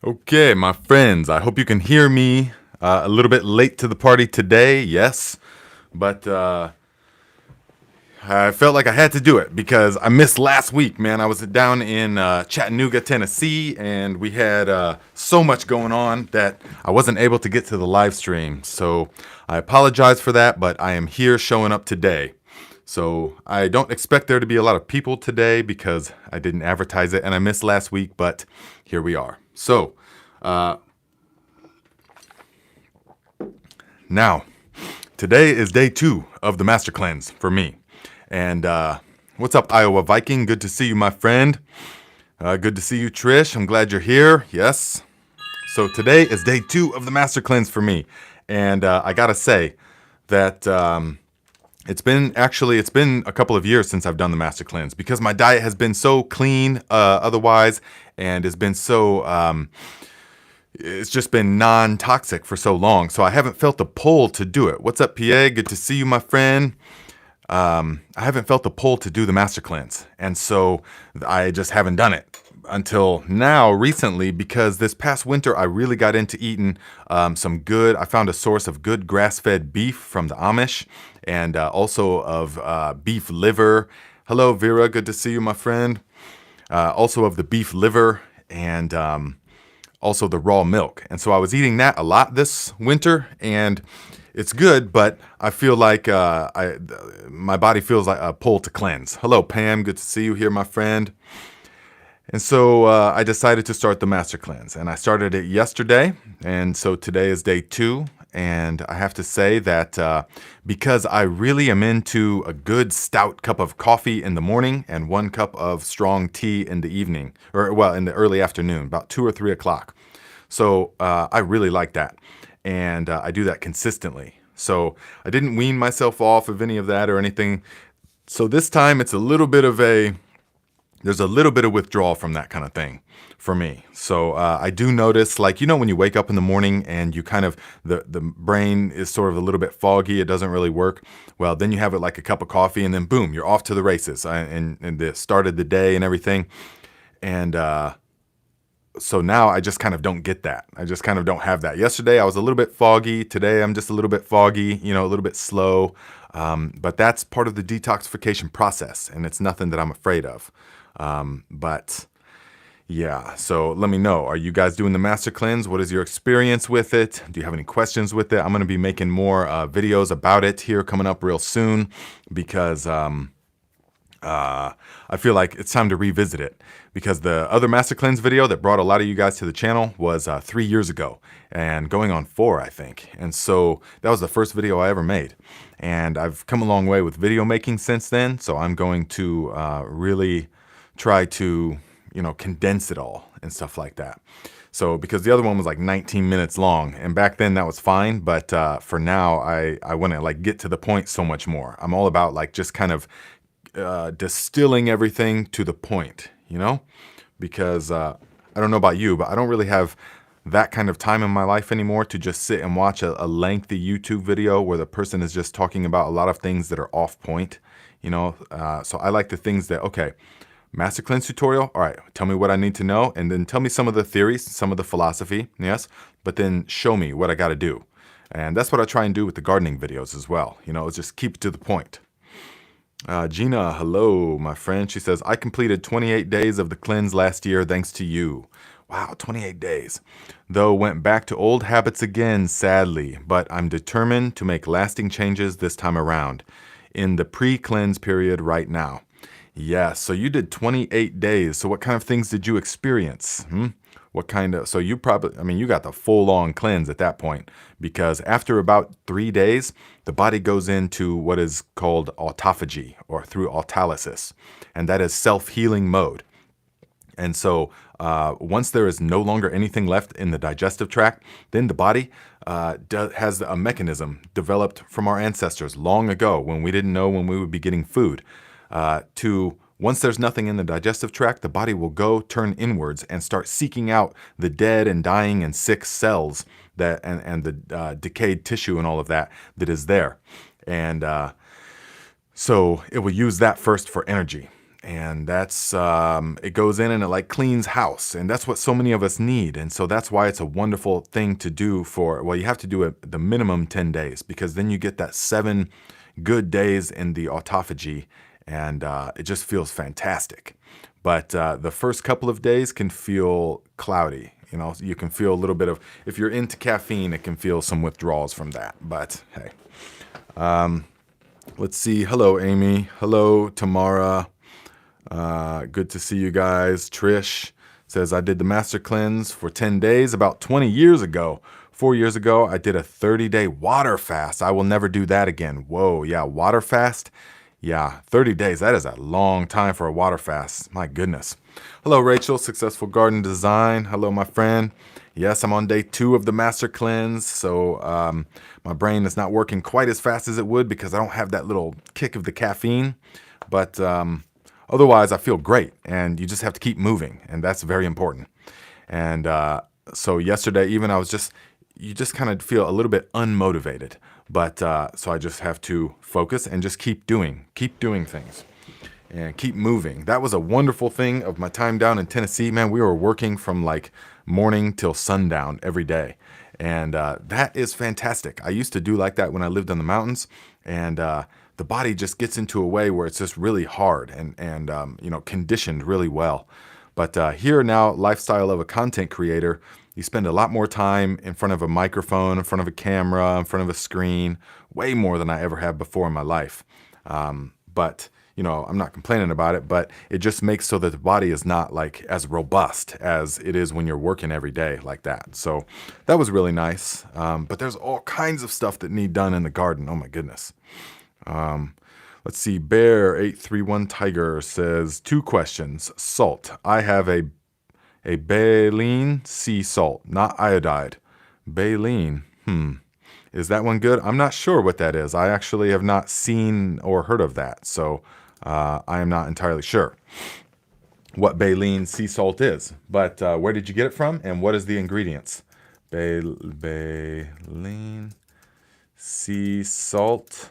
Okay, my friends, I hope you can hear me. A little bit late to the party today, yes, but I felt like I had to do it because I missed last week, man. I was down in Chattanooga, Tennessee, and we had so much going on that I wasn't able to get to the live stream. So I apologize for that, but I am here showing up today. So I don't expect there to be a lot of people today because I didn't advertise it and I missed last week, but here we are. So now, today is day 2 of the Master Cleanse for me. And what's up, Iowa Viking? Good to see you, my friend. Good to see you, Trish. I'm glad you're here. Yes. So today is day 2 of the Master Cleanse for me. And I gotta say that it's been a couple of years since I've done the Master Cleanse because my diet has been so clean otherwise and has been so it's just been non-toxic for so long. So I haven't felt the pull to do it. What's up, PA? Good to see you, my friend. I haven't felt the pull to do the Master Cleanse. And so I just haven't done it until now recently because this past winter I really got into eating I found a source of good grass-fed beef from the Amish and also of beef liver. Hello, Vera. Good to see you, my friend. Also of the beef liver and also the raw milk. And so I was eating that a lot this winter, and it's good, but I feel like my body feels like a pull to cleanse. Hello, Pam. Good to see you here, my friend. And so I decided to start the Master Cleanse, and I started it yesterday, and so today is day 2. And I have to say that because I really am into a good stout cup of coffee in the morning and 1 cup of strong tea in the evening, in the early afternoon, about 2 or 3 o'clock. So I really like that. And I do that consistently. So I didn't wean myself off of any of that or anything. So this time there's a little bit of withdrawal from that kind of thing for me. So I do notice, like, when you wake up in the morning and you kind of, the brain is sort of a little bit foggy, it doesn't really work. Well, then you have it like a cup of coffee and then boom, you're off to the races and the started the day and everything. And so now I just kind of don't get that. I just kind of don't have that. Yesterday I was a little bit foggy. Today I'm just a little bit foggy, a little bit slow. But that's part of the detoxification process, and it's nothing that I'm afraid of. But yeah, so let me know. Are you guys doing the Master Cleanse? What is your experience with it? Do you have any questions with it? I'm going to be making more videos about it here coming up real soon because I feel like it's time to revisit it because the other Master Cleanse video that brought a lot of you guys to the channel was 3 years ago and going on 4, I think. And so that was the first video I ever made. And I've come a long way with video making since then. So I'm going to really try to, condense it all and stuff like that. So because the other one was like 19 minutes long, and back then that was fine. But for now, I want to like get to the point so much more. I'm all about like just kind of distilling everything to the point, because I don't know about you, but I don't really have that kind of time in my life anymore to just sit and watch a lengthy YouTube video where the person is just talking about a lot of things that are off point, so I like the things that, okay, Master Cleanse tutorial, all right, tell me what I need to know, and then tell me some of the theories, some of the philosophy, yes, but then show me what I got to do. And that's what I try and do with the gardening videos as well, it's just keep it to the point. Gina, hello, my friend. She says, I completed 28 days of the cleanse last year thanks to you. Wow, 28 days. Though went back to old habits again, sadly, but I'm determined to make lasting changes this time around in the pre-cleanse period right now. Yes, so you did 28 days. So what kind of things did you experience? So you probably, you got the full-on cleanse at that point because after about 3 days, the body goes into what is called autophagy or through autolysis, and that is self-healing mode. And so once there is no longer anything left in the digestive tract, then the body has a mechanism developed from our ancestors long ago when we didn't know when we would be getting food once there's nothing in the digestive tract, the body will go turn inwards and start seeking out the dead and dying and sick cells and the decayed tissue and all of that is there. And so it will use that first for energy. and that's it goes in and it like cleans house, and that's what so many of us need. And so that's why it's a wonderful thing to do for, well, you have to do it the minimum 10 days, because then you get that 7 good days in the autophagy, and it just feels fantastic. But the first couple of days can feel cloudy. You know, you can feel a little bit of, if you're into caffeine, it can feel some withdrawals from that. But hey, let's see. Hello, Amy. Hello, Tamara. Good to see you guys. Trish says, I did the Master Cleanse for 10 days about 20 years ago. 4 years ago, I did a 30-day water fast. I will never do that again. Whoa, yeah, water fast? Yeah, 30 days. That is a long time for a water fast. My goodness. Hello, Rachel, Successful Garden Design. Hello, my friend. Yes, I'm on day 2 of the Master Cleanse, so my brain is not working quite as fast as it would because I don't have that little kick of the caffeine. But otherwise, I feel great, and you just have to keep moving, and that's very important. And so yesterday, even you just kind of feel a little bit unmotivated. But so I just have to focus and just keep doing things and keep moving. That was a wonderful thing of my time down in Tennessee, man. We were working from like morning till sundown every day. And that is fantastic. I used to do like that when I lived in the mountains, and the body just gets into a way where it's just really hard and you know, conditioned really well. But here now, lifestyle of a content creator, you spend a lot more time in front of a microphone, in front of a camera, in front of a screen, way more than I ever have before in my life. But, you know, I'm not complaining about it, but it just makes so that the body is not like as robust as it is when you're working every day like that. So that was really nice. But there's all kinds of stuff that need done in the garden. Oh my goodness. Let's see. Bear831 Tiger says 2 questions. Salt. I have a baleen sea salt, not iodide. Baleen. Is that one good? I'm not sure what that is. I actually have not seen or heard of that, so I am not entirely sure what baleen sea salt is. But where did you get it from, and what is the ingredients? Baleen sea salt.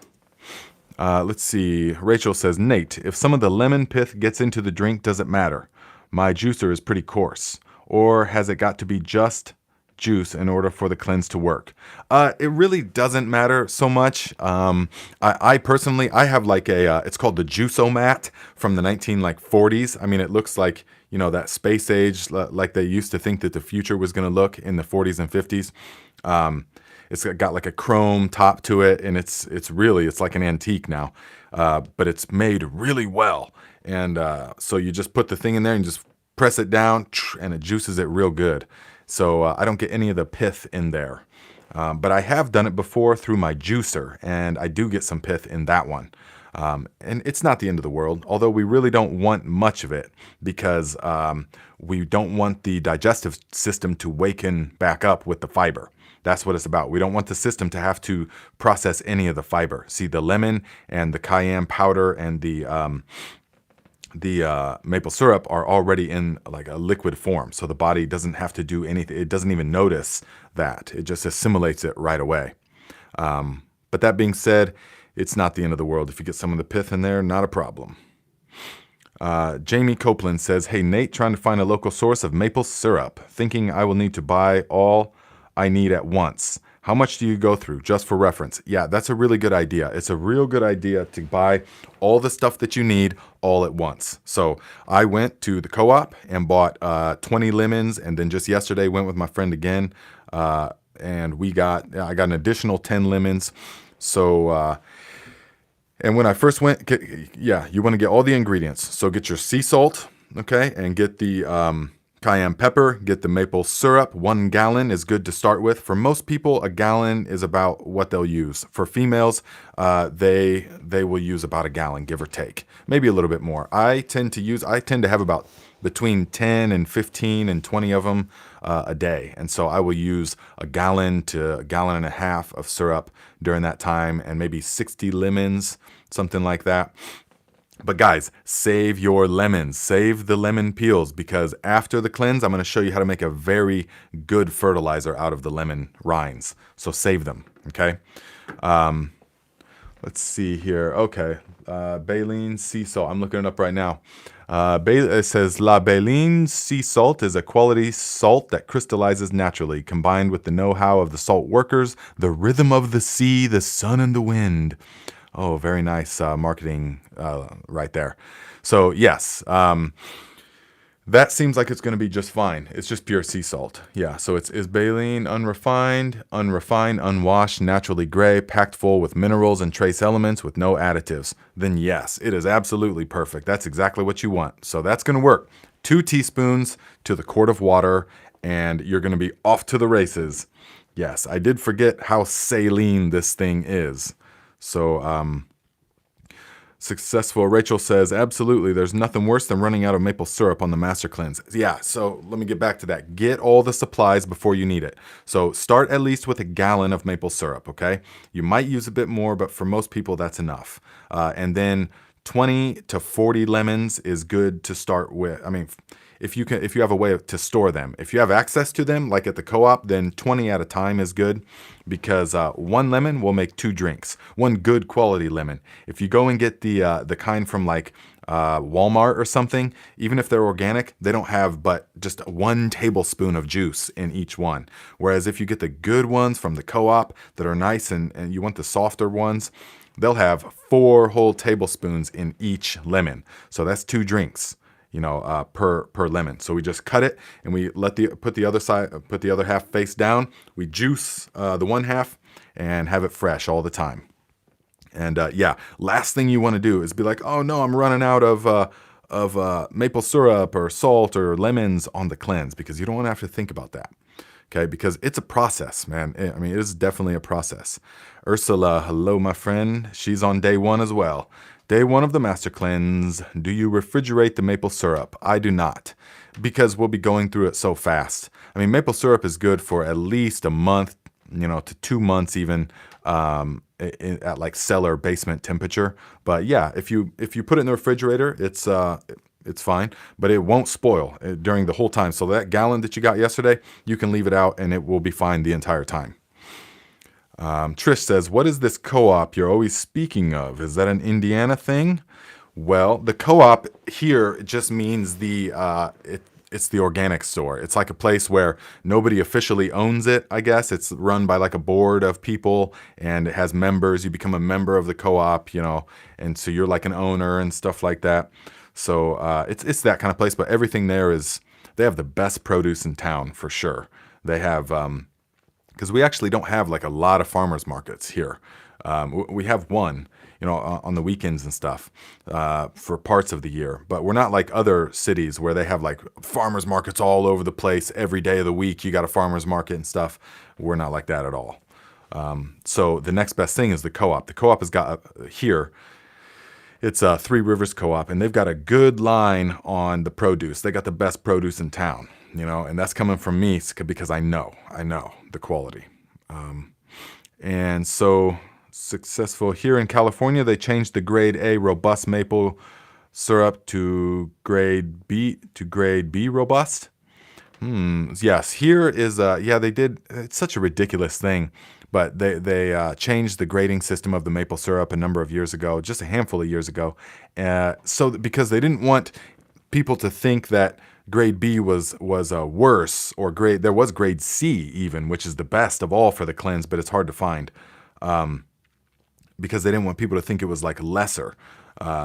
Let's see. Rachel says, Nate, if some of the lemon pith gets into the drink, does it matter? My juicer is pretty coarse. Or has it got to be just juice in order for the cleanse to work? It really doesn't matter so much. I personally, I have like it's called the Juice-O-Mat from the 1940s. I mean, it looks like, you know, that space age, like they used to think that the future was going to look in the 40s and 50s. It's got like a chrome top to it, and it's like an antique now, but it's made really well. And so you just put the thing in there and just press it down, and it juices it real good. So I don't get any of the pith in there. But I have done it before through my juicer, and I do get some pith in that one. And it's not the end of the world, although we really don't want much of it because we don't want the digestive system to waken back up with the fiber. That's what it's about. We don't want the system to have to process any of the fiber. See, the lemon and the cayenne powder and the maple syrup are already in like a liquid form. So the body doesn't have to do anything. It doesn't even notice that. It just assimilates it right away. But that being said, it's not the end of the world. If you get some of the pith in there, not a problem. Jamie Copeland says, hey, Nate, trying to find a local source of maple syrup, thinking I will need to buy all I need at once. How much do you go through, just for reference? Yeah, that's a really good idea. It's a real good idea to buy all the stuff that you need all at once. So I went to the co-op and bought 20 lemons, and then just yesterday went with my friend again, and I got an additional 10 lemons. So, and when I first went, you want to get all the ingredients. So get your sea salt, okay, and get the cayenne pepper, get the maple syrup. 1 gallon is good to start with. For most people, a gallon is about what they'll use. For females, they will use about a gallon, give or take, maybe a little bit more. I tend to have about between 10 and 15 and 20 of them a day. And so I will use a gallon to a gallon and a half of syrup during that time, and maybe 60 lemons, something like that. But guys, save your lemons, save the lemon peels, because after the cleanse, I'm going to show you how to make a very good fertilizer out of the lemon rinds. So save them, okay? Let's see here. Okay, Baleen sea salt. I'm looking it up right now. It says La Baleen sea salt is a quality salt that crystallizes naturally, combined with the know-how of the salt workers, the rhythm of the sea, the sun, and the wind. Oh, very nice marketing right there. So yes, that seems like it's going to be just fine. It's just pure sea salt. Yeah, so is baleen unrefined, unwashed, naturally gray, packed full with minerals and trace elements with no additives. Then yes, it is absolutely perfect. That's exactly what you want. So that's going to work. 2 teaspoons to the quart of water, and you're going to be off to the races. Yes, I did forget how saline this thing is. So, Successful Rachel says, absolutely, there's nothing worse than running out of maple syrup on the Master Cleanse. Yeah, so let me get back to that. Get all the supplies before you need it. So start at least with a gallon of maple syrup, okay? You might use a bit more, but for most people, that's enough. And then 20 to 40 lemons is good to start with. I mean, if you have a way to store them. If you have access to them, like at the co-op, then 20 at a time is good, because 1 lemon will make 2 drinks. 1 good quality lemon. If you go and get the kind from like Walmart or something, even if they're organic, they don't have but just 1 tablespoon of juice in each one. Whereas if you get the good ones from the co-op that are nice and you want the softer ones, they'll have 4 whole tablespoons in each lemon. So that's 2 drinks, per lemon. So we just cut it and we put the other half face down. We juice the one half and have it fresh all the time. And yeah, last thing you want to do is be like, oh no, I'm running out of maple syrup or salt or lemons on the cleanse, because you don't want to have to think about that. Okay, because it's a process, man. I mean, it is definitely a process. Ursula, hello, my friend. She's on day 1 as well. Day 1 of the Master Cleanse. Do you refrigerate the maple syrup? I do not, because we'll be going through it so fast. I mean, maple syrup is good for at least a month, to 2 months even, at like cellar basement temperature. But yeah, if you put it in the refrigerator, it's fine, but it won't spoil during the whole time. So that gallon that you got yesterday, you can leave it out and it will be fine the entire time. Trish says, what is this co-op you're always speaking of? Is that an Indiana thing? Well, the co-op here just means it's the organic store. It's like a place where nobody officially owns it, I guess. It's run by like a board of people and it has members. You become a member of the co-op, and so you're like an owner and stuff like that. So it's that kind of place, but everything there they have the best produce in town for sure. They have, because we actually don't have like a lot of farmers markets here. We have one, on the weekends and stuff for parts of the year. But we're not like other cities where they have like farmers markets all over the place. Every day of the week you got a farmers market and stuff. We're not like that at all. So the next best thing is the co-op. The co-op has got here, it's a Three Rivers Co-op, and they've got a good line on the produce. They got the best produce in town, and that's coming from me because I know the quality. And so Successful here in California, they changed the grade A robust maple syrup to grade B robust. Yes, here is they did. It's such a ridiculous thing, but they changed the grading system of the maple syrup a number of years ago, just a handful of years ago, because they didn't want people to think that grade B was worse, or there was grade C even, which is the best of all for the cleanse, but it's hard to find, because they didn't want people to think it was like lesser.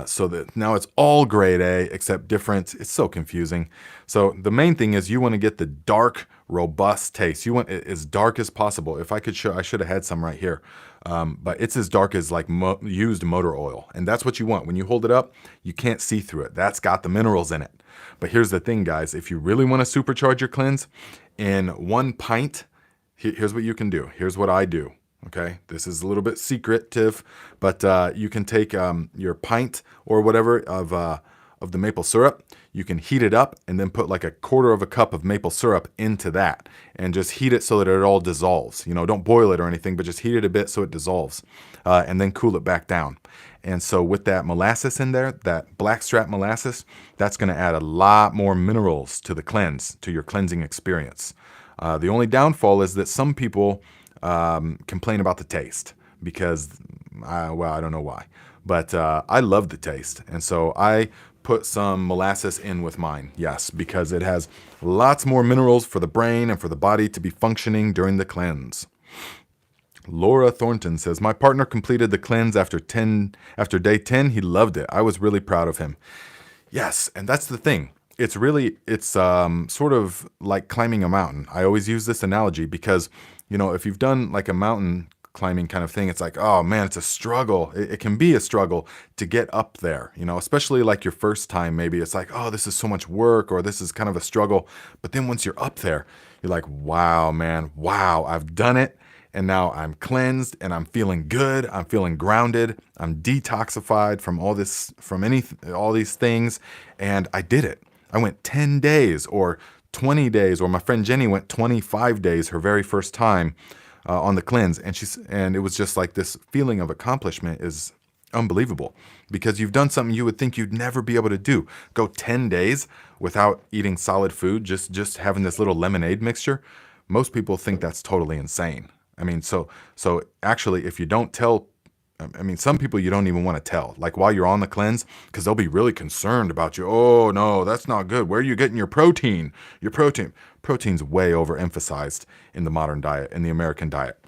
So that now it's all grade A except different. It's so confusing. So the main thing is you want to get the dark, robust taste. You want it as dark as possible. If I could show, I should have had some right here. But it's as dark as like used motor oil. And that's what you want. When you hold it up, you can't see through it. That's got the minerals in it. But here's the thing, guys. If you really want to supercharge your cleanse, in 1 pint, here's what you can do. Here's what I do. Okay, this is a little bit secretive, but you can take your pint or whatever of the maple syrup. You can heat it up and then put like a 1/4 cup of maple syrup into that, and just heat it so that it all dissolves. Don't boil it or anything, but just heat it a bit so it dissolves, and then cool it back down. And so with that molasses in there, that blackstrap molasses, that's going to add a lot more minerals to the cleanse, to your cleansing experience. The only downfall is that some people complain about the taste because, I don't know why. but I love the taste. And so I put some molasses in with mine, yes, because it has lots more minerals for the brain and for the body to be functioning during the cleanse. Laura Thornton says, my partner completed the cleanse after day 10. He loved it. I was really proud of him. Yes, and that's the thing. It's sort of like climbing a mountain. I always use this analogy because, if you've done like a mountain climbing kind of thing, it's like, oh man, it's a struggle. It can be a struggle to get up there, especially like your first time. Maybe it's like, oh, this is so much work, or this is kind of a struggle. But then once you're up there, you're like, wow, man, wow, I've done it. And now I'm cleansed and I'm feeling good. I'm feeling grounded. I'm detoxified from all these things. And I did it. I went 10 days or 20 days, or my friend Jenny went 25 days her very first time on the cleanse. And it was just like this feeling of accomplishment is unbelievable, because you've done something you would think you'd never be able to do. Go 10 days without eating solid food, just having this little lemonade mixture. Most people think that's totally insane. I mean, so actually, if you don't tell, some people you don't even want to tell, like while you're on the cleanse, because they'll be really concerned about you. Oh, no, that's not good. Where are you getting your protein? Protein's way overemphasized in the modern diet, in the American diet,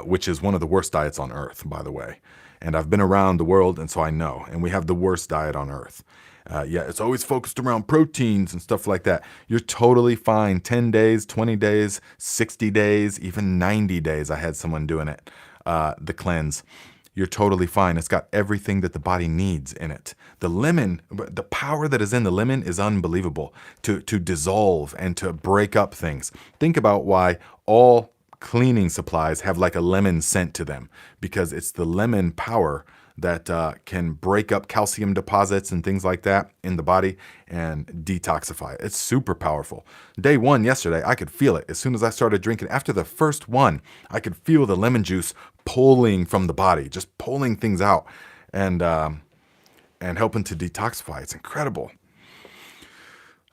which is one of the worst diets on earth, by the way. And I've been around the world, and so I know. And we have the worst diet on earth. It's always focused around proteins and stuff like that. You're totally fine. 10 days, 20 days, 60 days, even 90 days. I had someone doing it, the cleanse. You're totally fine. It's got everything that the body needs in it. The lemon, the power that is in the lemon is unbelievable to dissolve and to break up things. Think about why all cleaning supplies have like a lemon scent to them, because it's the lemon power that can break up calcium deposits and things like that in the body and detoxify. It's super powerful. Day 1 yesterday, I could feel it. As soon as I started drinking, after the first one, I could feel the lemon juice pulling from the body, just pulling things out and helping to detoxify. It's incredible.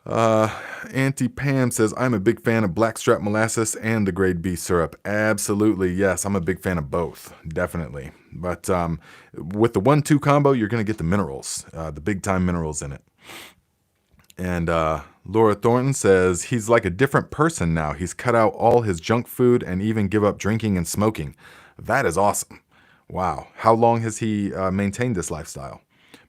Auntie Pam says, I'm a big fan of blackstrap molasses and the grade B syrup. Absolutely, yes. I'm a big fan of both, definitely. But with the 1-2 combo, you're going to get the minerals, the big time minerals in it. And Laura Thornton says, he's like a different person now. He's cut out all his junk food and even give up drinking and smoking. That is awesome. Wow. How long has he maintained this lifestyle?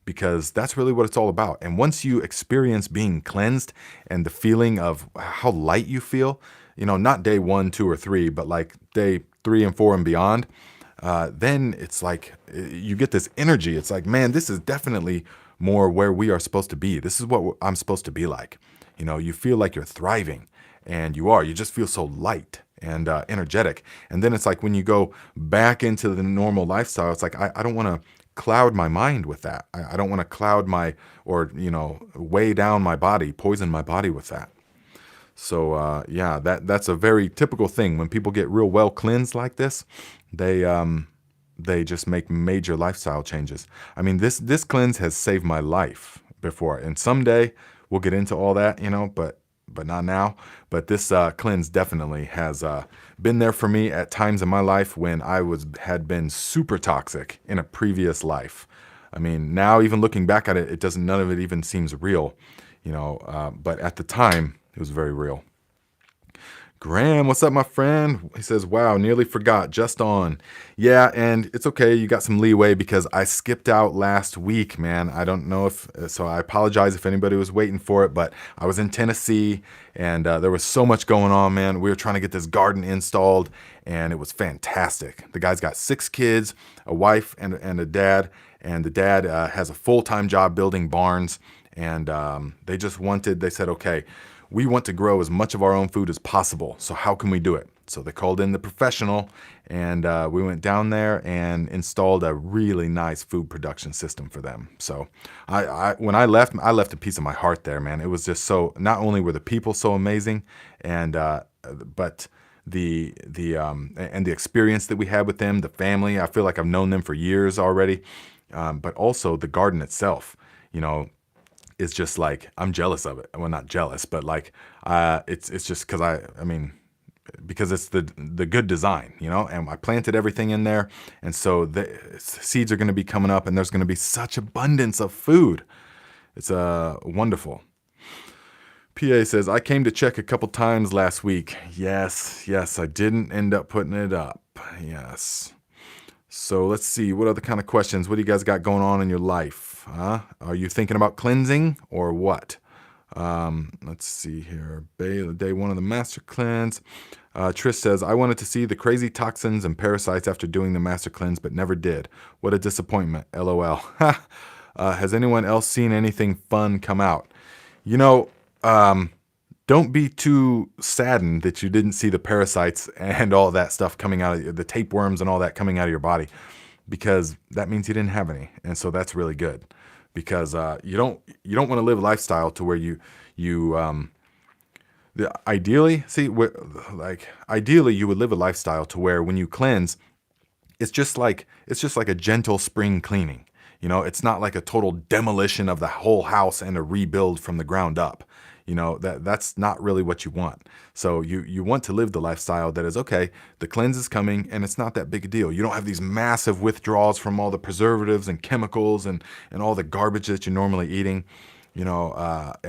Because that's really what it's all about. And once you experience being cleansed and the feeling of how light you feel, not day 1, 2, or 3, but like day 3 and 4 and beyond, then it's like you get this energy. It's like, man, this is definitely more where we are supposed to be. This is what I'm supposed to be like. You feel like you're thriving, and you just feel so light and energetic. And then it's like when you go back into the normal lifestyle, it's like, I don't want to cloud my mind with that. I don't want to cloud weigh down my body, poison my body with that. So that's a very typical thing. When people get real well cleansed like this, they just make major lifestyle changes. I mean, this cleanse has saved my life before, and someday we'll get into all that, but not now. But this cleanse definitely has been there for me at times in my life when I had been super toxic in a previous life. I mean, now even looking back at it, none of it even seems real, but at the time it was very real. Graham, what's up, my friend? He says, wow, nearly forgot, just on. Yeah, and it's okay. You got some leeway because I skipped out last week, man. I don't know so I apologize if anybody was waiting for it, but I was in Tennessee and there was so much going on, man. We were trying to get this garden installed and it was fantastic. The guy's got 6 kids, a wife and a dad, and the dad has a full-time job building barns, and they said, okay, we want to grow as much of our own food as possible. So how can we do it? So they called in the professional, and we went down there and installed a really nice food production system for them. So when I left a piece of my heart there, man. It was just so, not only were the people so amazing, and but the experience that we had with them, the family, I feel like I've known them for years already, but also the garden itself, it's just like, I'm jealous of it. Well, not jealous, but like, it's just because I mean, because it's the good design, you know, and I planted everything in there. And so the seeds are going to be coming up and there's going to be such abundance of food. It's wonderful. PA says, I came to check a couple times last week. Yes, I didn't end up putting it up. Yes. So let's see, what other kind of questions? What do you guys got going on in your life? Are you thinking about cleansing or what? Let's see here. Day one of the Master Cleanse. Trish says, I wanted to see the crazy toxins and parasites after doing the Master Cleanse, but never did. What a disappointment. LOL. Has anyone else seen anything fun come out? You know, don't be too saddened that you didn't see the parasites and all that stuff coming out of the tapeworms and all that coming out of your body, because that means you didn't have any. And so that's really good, because you don't want to live a lifestyle to where ideally you would live a lifestyle to where when you cleanse, it's just like a gentle spring cleaning. You know, it's not like a total demolition of the whole house and a rebuild from the ground up. You know, that's not really what you want. So you want to live the lifestyle that is, okay, the cleanse is coming and it's not that big a deal. You don't have these massive withdrawals from all the preservatives and chemicals and all the garbage that you're normally eating, you know,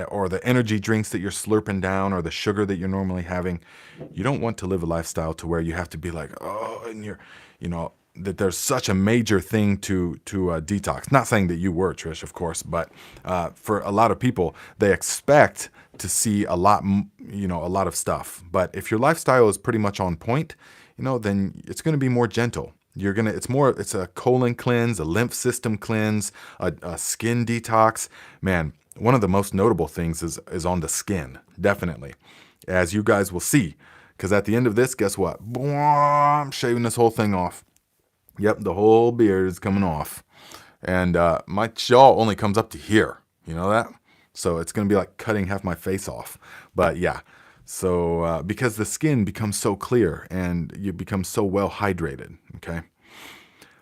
or the energy drinks that you're slurping down or the sugar that you're normally having. You don't want to live a lifestyle to where you have to be like, oh, and you're, you know, that there's such a major thing to detox. Not saying that you were, Trish, of course, but for a lot of people, they expect to see a lot of stuff. But if your lifestyle is pretty much on point, you know, then it's going to be more gentle. It's a colon cleanse, a lymph system cleanse, a skin detox. Man, one of the most notable things is on the skin, definitely, as you guys will see. Because at the end of this, guess what? I'm shaving this whole thing off. Yep, the whole beard is coming off. And my jaw only comes up to here. You know that? So it's going to be like cutting half my face off. But yeah, so because the skin becomes so clear and you become so well hydrated, okay?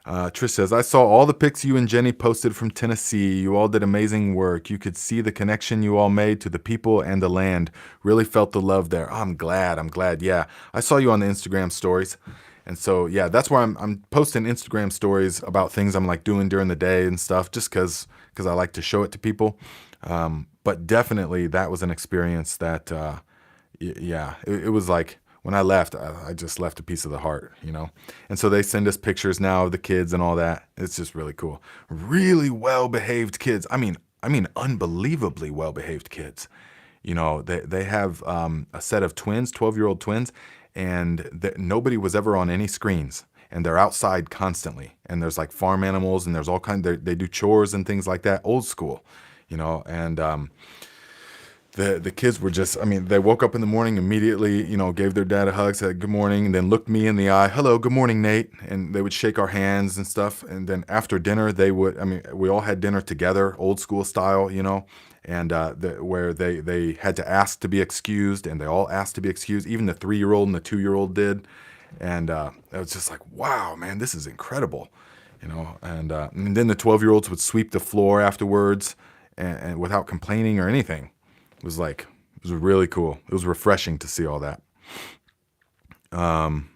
Trish says, I saw all the pics you and Jenny posted from Tennessee. You all did amazing work. You could see the connection you all made to the people and the land. Really felt the love there. Oh, I'm glad. Yeah, I saw you on the Instagram stories. And so, yeah, that's why I'm posting Instagram stories about things I'm like doing during the day and stuff, just because I like to show it to people. But definitely that was an experience that, it was like when I left, I just left a piece of the heart, you know. And so they send us pictures now of the kids and all that. It's just really cool. Really well-behaved kids. I mean, unbelievably well-behaved kids. You know, they have a set of twins, 12-year-old twins, and nobody was ever on any screens, and they're outside constantly, and there's like farm animals, and there's all kinds, they do chores and things like that, old school, you know. And the kids were just, I mean, they woke up in the morning immediately, you know, gave their dad a hug, said good morning, and then looked me in the eye, hello, good morning, Nate, and they would shake our hands and stuff. And then after dinner, we all had dinner together, old school style, you know. And where they had to ask to be excused, and they all asked to be excused. Even the 3-year-old and the 2-year-old did. And it was just like, wow, man, this is incredible, you know. And then the 12-year-olds would sweep the floor afterwards, and without complaining or anything. It was really cool. It was refreshing to see all that. Pam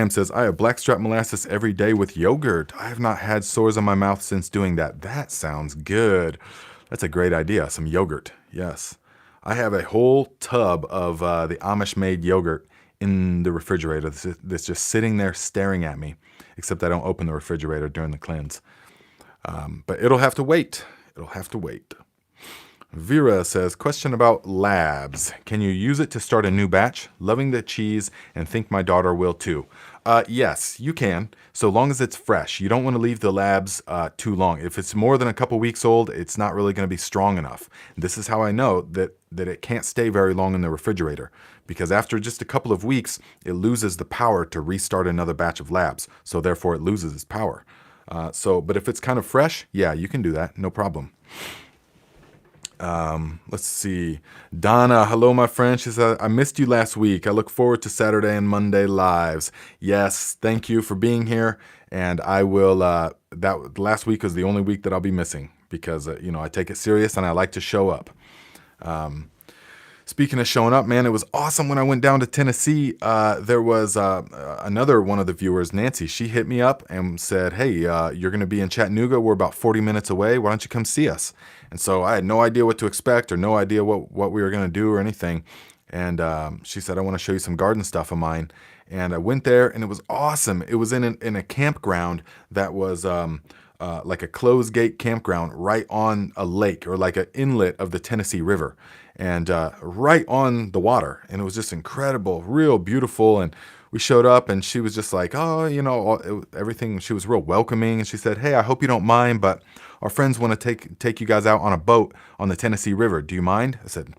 says, I have blackstrap molasses every day with yogurt. I have not had sores on my mouth since doing that. That sounds good. That's a great idea. Some yogurt. Yes. I have a whole tub of the Amish-made yogurt in the refrigerator that's just sitting there staring at me, except I don't open the refrigerator during the cleanse. But it'll have to wait. Vera says, question about labs. Can you use it to start a new batch? Loving the cheese and think my daughter will too. Yes, you can, so long as it's fresh. You don't want to leave the labs too long. If it's more than a couple weeks old, it's not really going to be strong enough. This is how I know that it can't stay very long in the refrigerator, because after just a couple of weeks, it loses the power to restart another batch of labs, so therefore it loses its power. But if it's kind of fresh, yeah, you can do that, no problem. Let's see. Donna, hello, my friend. She said, I missed you last week. I look forward to Saturday and Monday lives. Yes, thank you for being here. And I will, that last week was the only week that I'll be missing because, you know, I take it serious and I like to show up. Speaking of showing up, man, it was awesome when I went down to Tennessee. There was another one of the viewers, Nancy. She hit me up and said, "Hey, you're going to be in Chattanooga. We're about 40 minutes away. Why don't you come see us?" And so I had no idea what to expect or no idea what we were going to do or anything. And she said, "I want to show you some garden stuff of mine." And I went there, and it was awesome. It was in a campground that was like a closed gate campground right on a lake, or like an inlet of the Tennessee River, and right on the water. And it was just incredible, real beautiful. And we showed up, and she was just like, "Oh, you know, everything." She was real welcoming, and she said, "Hey, I hope you don't mind, but our friends want to take you guys out on a boat on the Tennessee River. Do you mind?" I said,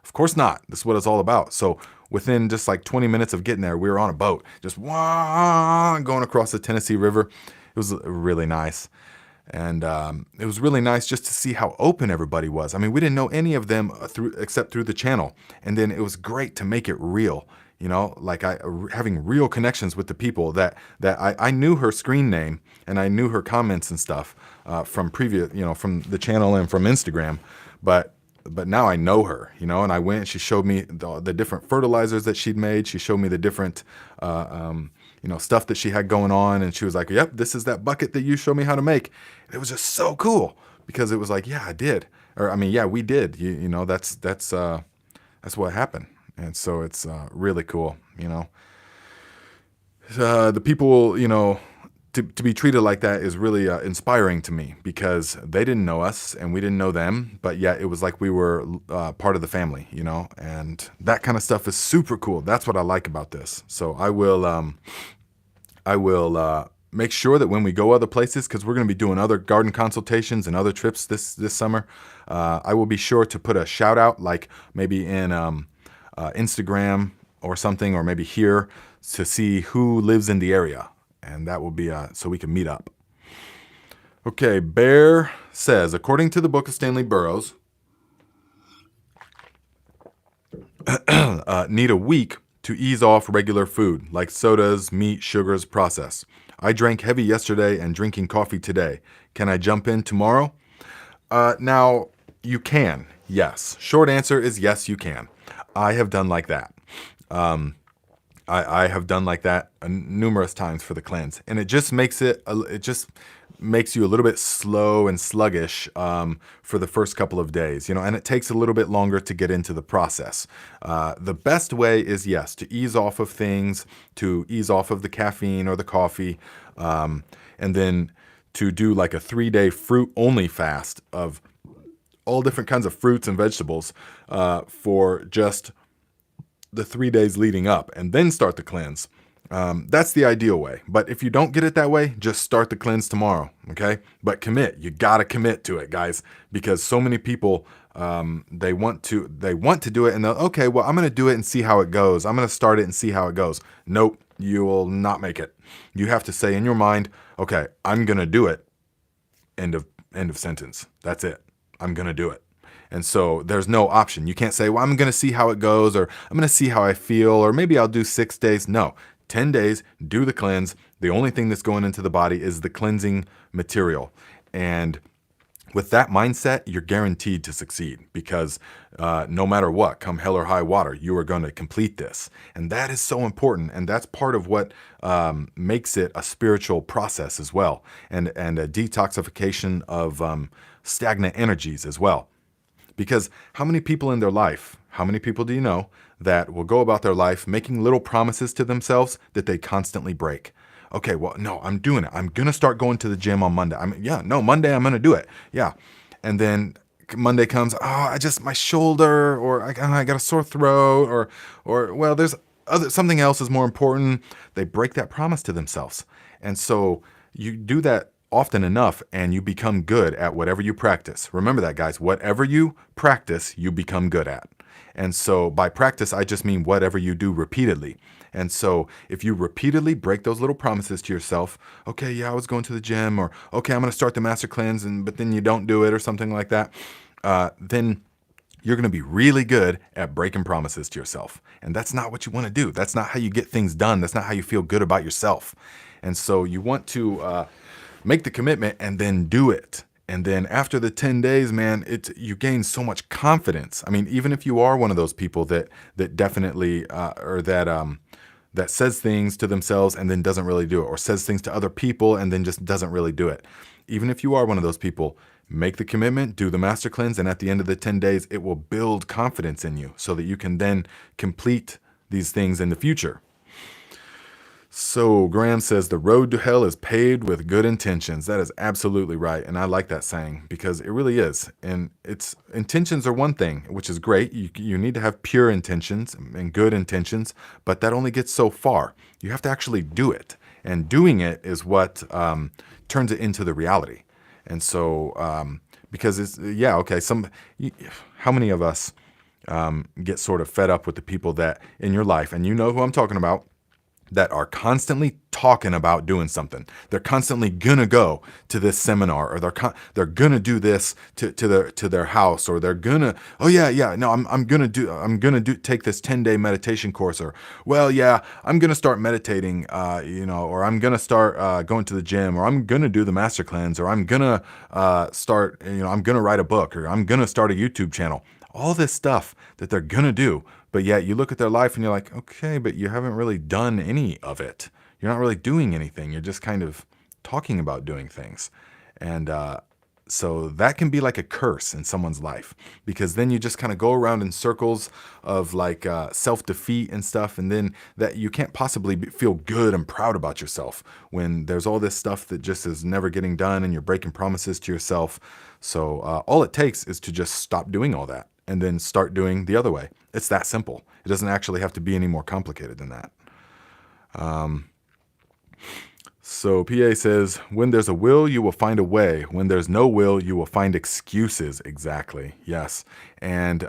"Of course not. This is what it's all about." So within just like 20 minutes of getting there, we were on a boat, just going across the Tennessee River. It was really nice. And it was really nice just to see how open everybody was. I mean, we didn't know any of them except through the channel. And then it was great to make it real, you know, like having real connections with the people that I knew her screen name and I knew her comments and stuff from previous, you know, from the channel and from Instagram. But now I know her, you know, and I went, she showed me the different fertilizers that she'd made. She showed me the different, you know, stuff that she had going on. And she was like, "Yep, this is that bucket that you showed me how to make." And it was just so cool because it was like, yeah, I did. Or, I mean, yeah, we did, you know, that's what happened. And so it's really cool, you know. The people, you know, to be treated like that is really inspiring to me because they didn't know us and we didn't know them, but yet it was like we were part of the family, you know, and that kind of stuff is super cool. That's what I like about this. So I will make sure that when we go other places, because we're going to be doing other garden consultations and other trips this summer, I will be sure to put a shout out, like maybe in Instagram or something, or maybe here, to see who lives in the area. And that will be so we can meet up. Okay, Bear says, according to the book of Stanley Burroughs, need a week to ease off regular food, like sodas, meat, sugars, processed. I drank heavy yesterday and drinking coffee today. Can I jump in tomorrow? Now, you can, yes. Short answer is yes, you can. I have done like that. I have done like that numerous times for the cleanse, and it just makes you a little bit slow and sluggish for the first couple of days, you know, and it takes a little bit longer to get into the process. The best way is, yes, to ease off of things, to ease off of the caffeine or the coffee, and then to do like a 3-day fruit-only fast of all different kinds of fruits and vegetables for just the 3 days leading up, and then start the cleanse. That's the ideal way. But if you don't get it that way, just start the cleanse tomorrow, okay? But commit. You gotta commit to it, guys, because so many people they want to do it, and they'll, okay, well, I'm gonna do it and see how it goes. I'm gonna start it and see how it goes. Nope, you will not make it. You have to say in your mind, okay, I'm gonna do it. End of sentence. That's it. I'm gonna do it. And so there's no option. You can't say, well, I'm going to see how it goes, or I'm going to see how I feel, or maybe I'll do 6 days. No, 10 days, do the cleanse. The only thing that's going into the body is the cleansing material. And with that mindset, you're guaranteed to succeed because no matter what, come hell or high water, you are going to complete this. And that is so important. And that's part of what makes it a spiritual process as well, and a detoxification of stagnant energies as well. Because how many people in their life, how many people do you know that will go about their life making little promises to themselves that they constantly break? Okay, well, no, I'm doing it. I'm going to start going to the gym on Monday. Monday I'm going to do it. Yeah. And then Monday comes, my shoulder, or I got a sore throat, or well, there's something else is more important. They break that promise to themselves. And so you do that often enough, and you become good at whatever you practice. Remember that, guys. Whatever you practice, you become good at. And so by practice, I just mean whatever you do repeatedly. And so if you repeatedly break those little promises to yourself, okay, yeah, I was going to the gym, or okay, I'm going to start the master cleanse, but then you don't do it or something like that, then you're going to be really good at breaking promises to yourself. And that's not what you want to do. That's not how you get things done. That's not how you feel good about yourself. And so you want to make the commitment and then do it. And then after the 10 days, man, you gain so much confidence. I mean, even if you are one of those people that definitely or that says things to themselves and then doesn't really do it, or says things to other people and then just doesn't really do it. Even if you are one of those people, make the commitment, do the master cleanse, and at the end of the 10 days, it will build confidence in you so that you can then complete these things in the future. So Graham says the road to hell is paved with good intentions. That is absolutely right. And I like that saying because it really is. And intentions are one thing, which is great. You need to have pure intentions and good intentions, but that only gets so far. You have to actually do it. And doing it is what turns it into the reality. And so, because how many of us get sort of fed up with the people that in your life, and you know who I'm talking about, that are constantly talking about doing something. They're constantly gonna go to this seminar, or they're gonna do this to their house, or they're gonna I'm gonna take this 10-day meditation course, or I'm gonna start meditating, or I'm gonna start going to the gym, or I'm gonna do the master cleanse, or I'm gonna start, I'm gonna write a book, or I'm gonna start a YouTube channel. All this stuff that they're gonna do. But yet you look at their life and you're like, okay, but you haven't really done any of it. You're not really doing anything. You're just kind of talking about doing things. And so that can be like a curse in someone's life, because then you just kind of go around in circles of like self-defeat and stuff. And then that you can't possibly feel good and proud about yourself when there's all this stuff that just is never getting done and you're breaking promises to yourself. So all it takes is to just stop doing all that and then start doing the other way. It's that simple. It doesn't actually have to be any more complicated than that. So PA says, when there's a will, you will find a way. When there's no will, you will find excuses. Exactly. Yes. And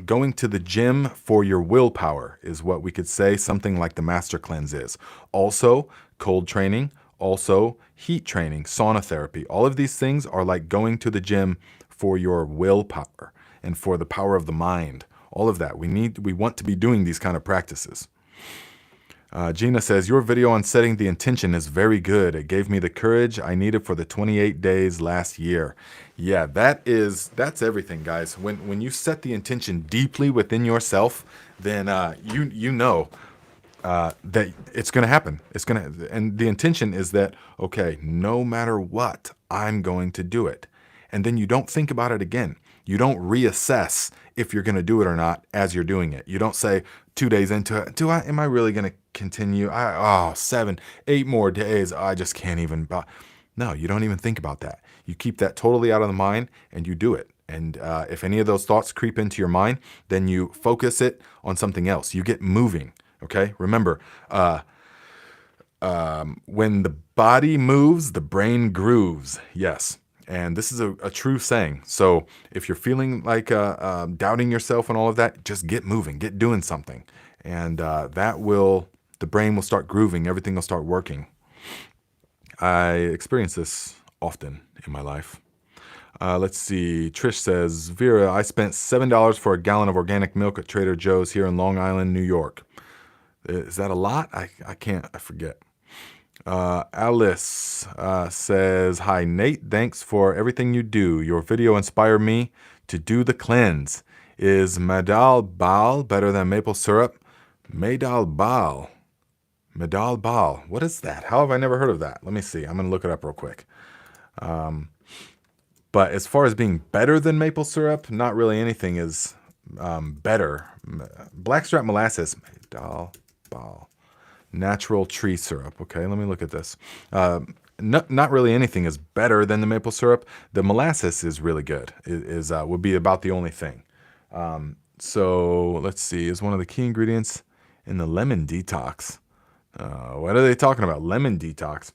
going to the gym for your willpower is what we could say something like the master cleanse is. Also, cold training, also heat training, sauna therapy. All of these things are like going to the gym for your willpower and for the power of the mind. All of that. We want to be doing these kind of practices. Gina says, your video on setting the intention is very good. It gave me the courage I needed for the 28 days last year. Yeah, that's everything, guys. When you set the intention deeply within yourself, then you know that it's going to happen. And the intention is that, okay, no matter what, I'm going to do it. And then you don't think about it again. You don't reassess if you're going to do it or not as you're doing it. You don't say 2 days into it, am I really going to continue? 7, 8 more days. I just can't even. No, you don't even think about that. You keep that totally out of the mind and you do it. And if any of those thoughts creep into your mind, then you focus it on something else. You get moving. Okay. Remember, when the body moves, the brain grooves. Yes. And this is a true saying. So if you're feeling like doubting yourself and all of that, just get moving, get doing something. And the brain will start grooving. Everything will start working. I experience this often in my life. Let's see. Trish says, Vera, I spent $7 for a gallon of organic milk at Trader Joe's here in Long Island, New York. Is that a lot? I forget. Alice says, hi, Nate. Thanks for everything you do. Your video inspired me to do the cleanse. Is Medal Bal better than maple syrup? Medal Bal. What is that? How have I never heard of that? Let me see. I'm going to look it up real quick. But as far as being better than maple syrup, not really anything is better. Blackstrap molasses. Medal Bal. Natural tree syrup. Okay, let me look at this. Not really anything is better than the maple syrup. The molasses is really good. Would be about the only thing. So let's see. Is one of the key ingredients in the lemon detox. What are they talking about? Lemon detox.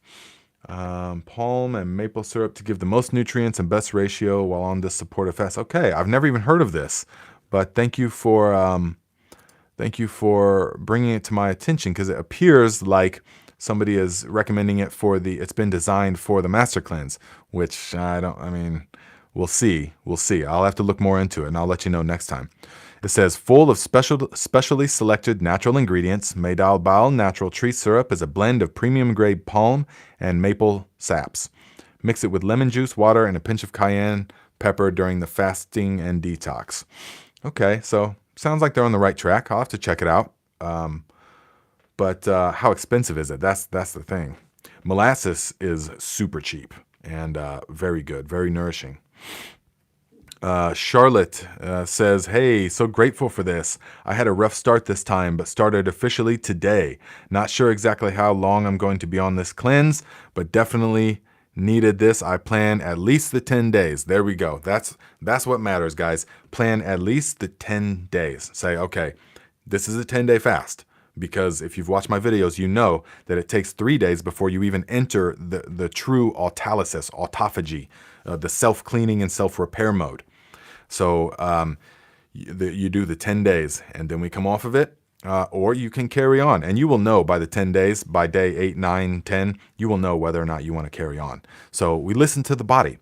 Palm and maple syrup to give the most nutrients and best ratio while on this supportive fast. Okay, I've never even heard of this, but thank you for bringing it to my attention, because it appears like somebody is recommending it it's been designed for the master cleanse, which we'll see. I'll have to look more into it and I'll let you know next time. It says, full of specially selected natural ingredients, Medal Bal Natural Tree Syrup is a blend of premium grade palm and maple saps. Mix it with lemon juice, water, and a pinch of cayenne pepper during the fasting and detox. Okay, so sounds like they're on the right track. I'll have to check it out. But how expensive is it? That's the thing. Molasses is super cheap and very good, very nourishing. Charlotte says, hey, so grateful for this. I had a rough start this time, but started officially today. Not sure exactly how long I'm going to be on this cleanse, but definitely needed this. I plan at least the 10 days. There we go. That's what matters, guys. Plan at least the 10 days. Say, okay, this is a 10-day fast. Because if you've watched my videos, you know that it takes 3 days before you even enter the true autolysis, autophagy, the self-cleaning and self-repair mode. So you do the 10 days and then we come off of it, or you can carry on. And you will know by the 10 days, by day 8, 9, 10, you will know whether or not you want to carry on. So we listen to the body.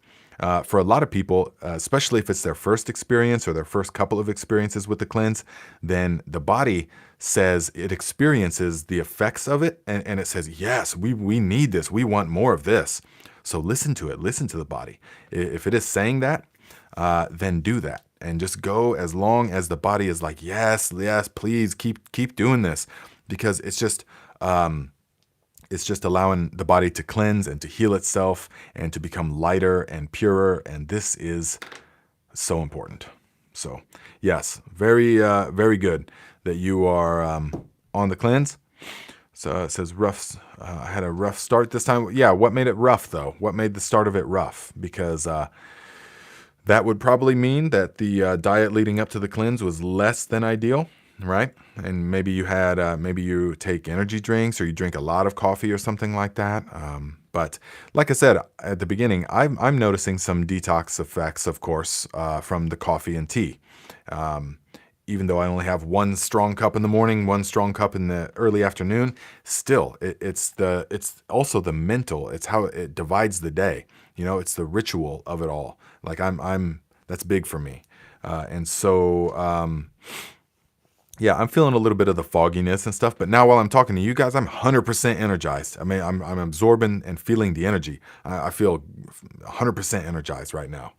For a lot of people, especially if it's their first experience or their first couple of experiences with the cleanse, then the body says it experiences the effects of it, and it says, yes, we need this. We want more of this. So listen to it. Listen to the body. If it is saying that, then do that. And just go as long as the body is like, yes, please keep doing this. Because it's just allowing the body to cleanse and to heal itself and to become lighter and purer. And this is so important. So yes, very, very good that you are on the cleanse. So it says rough. I had a rough start this time. Yeah, what made it rough though? What made the start of it rough? Because that would probably mean that the diet leading up to the cleanse was less than ideal. Right? And maybe you had, maybe you take energy drinks or you drink a lot of coffee or something like that. But like I said at the beginning, I'm noticing some detox effects, of course, from the coffee and tea. Even though I only have one strong cup in the morning, one strong cup in the early afternoon, still it's also the mental. It's how it divides the day. You know, it's the ritual of it all. Like that's big for me. And so, yeah, I'm feeling a little bit of the fogginess and stuff, but now while I'm talking to you guys, I'm 100% energized. I mean, I'm absorbing and feeling the energy. I feel 100% energized right now.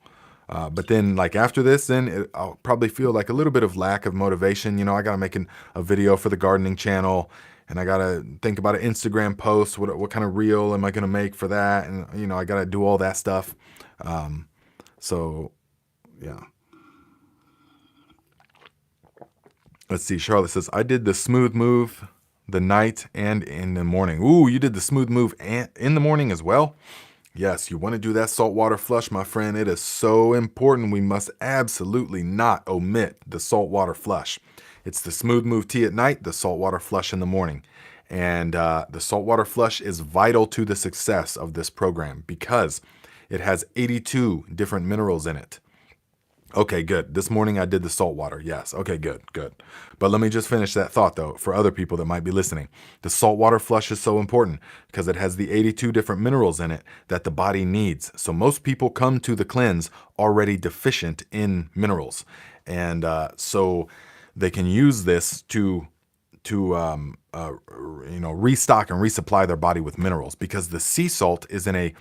But then like after this, then I'll probably feel like a little bit of lack of motivation. You know, I got to make a video for the gardening channel and I got to think about an Instagram post. What kind of reel am I going to make for that? And, you know, I got to do all that stuff. So yeah. Let's see. Charlotte says, I did the smooth move the night and in the morning. Ooh, you did the smooth move in the morning as well? Yes, you want to do that saltwater flush, my friend. It is so important. We must absolutely not omit the saltwater flush. It's the smooth move tea at night, the saltwater flush in the morning. And the saltwater flush is vital to the success of this program because it has 82 different minerals in it. Okay, good. This morning I did the salt water. Yes. Okay, good. But let me just finish that thought though, for other people that might be listening. The saltwater flush is so important because it has the 82 different minerals in it that the body needs. So most people come to the cleanse already deficient in minerals. And so they can use this to restock and resupply their body with minerals because the sea salt is in a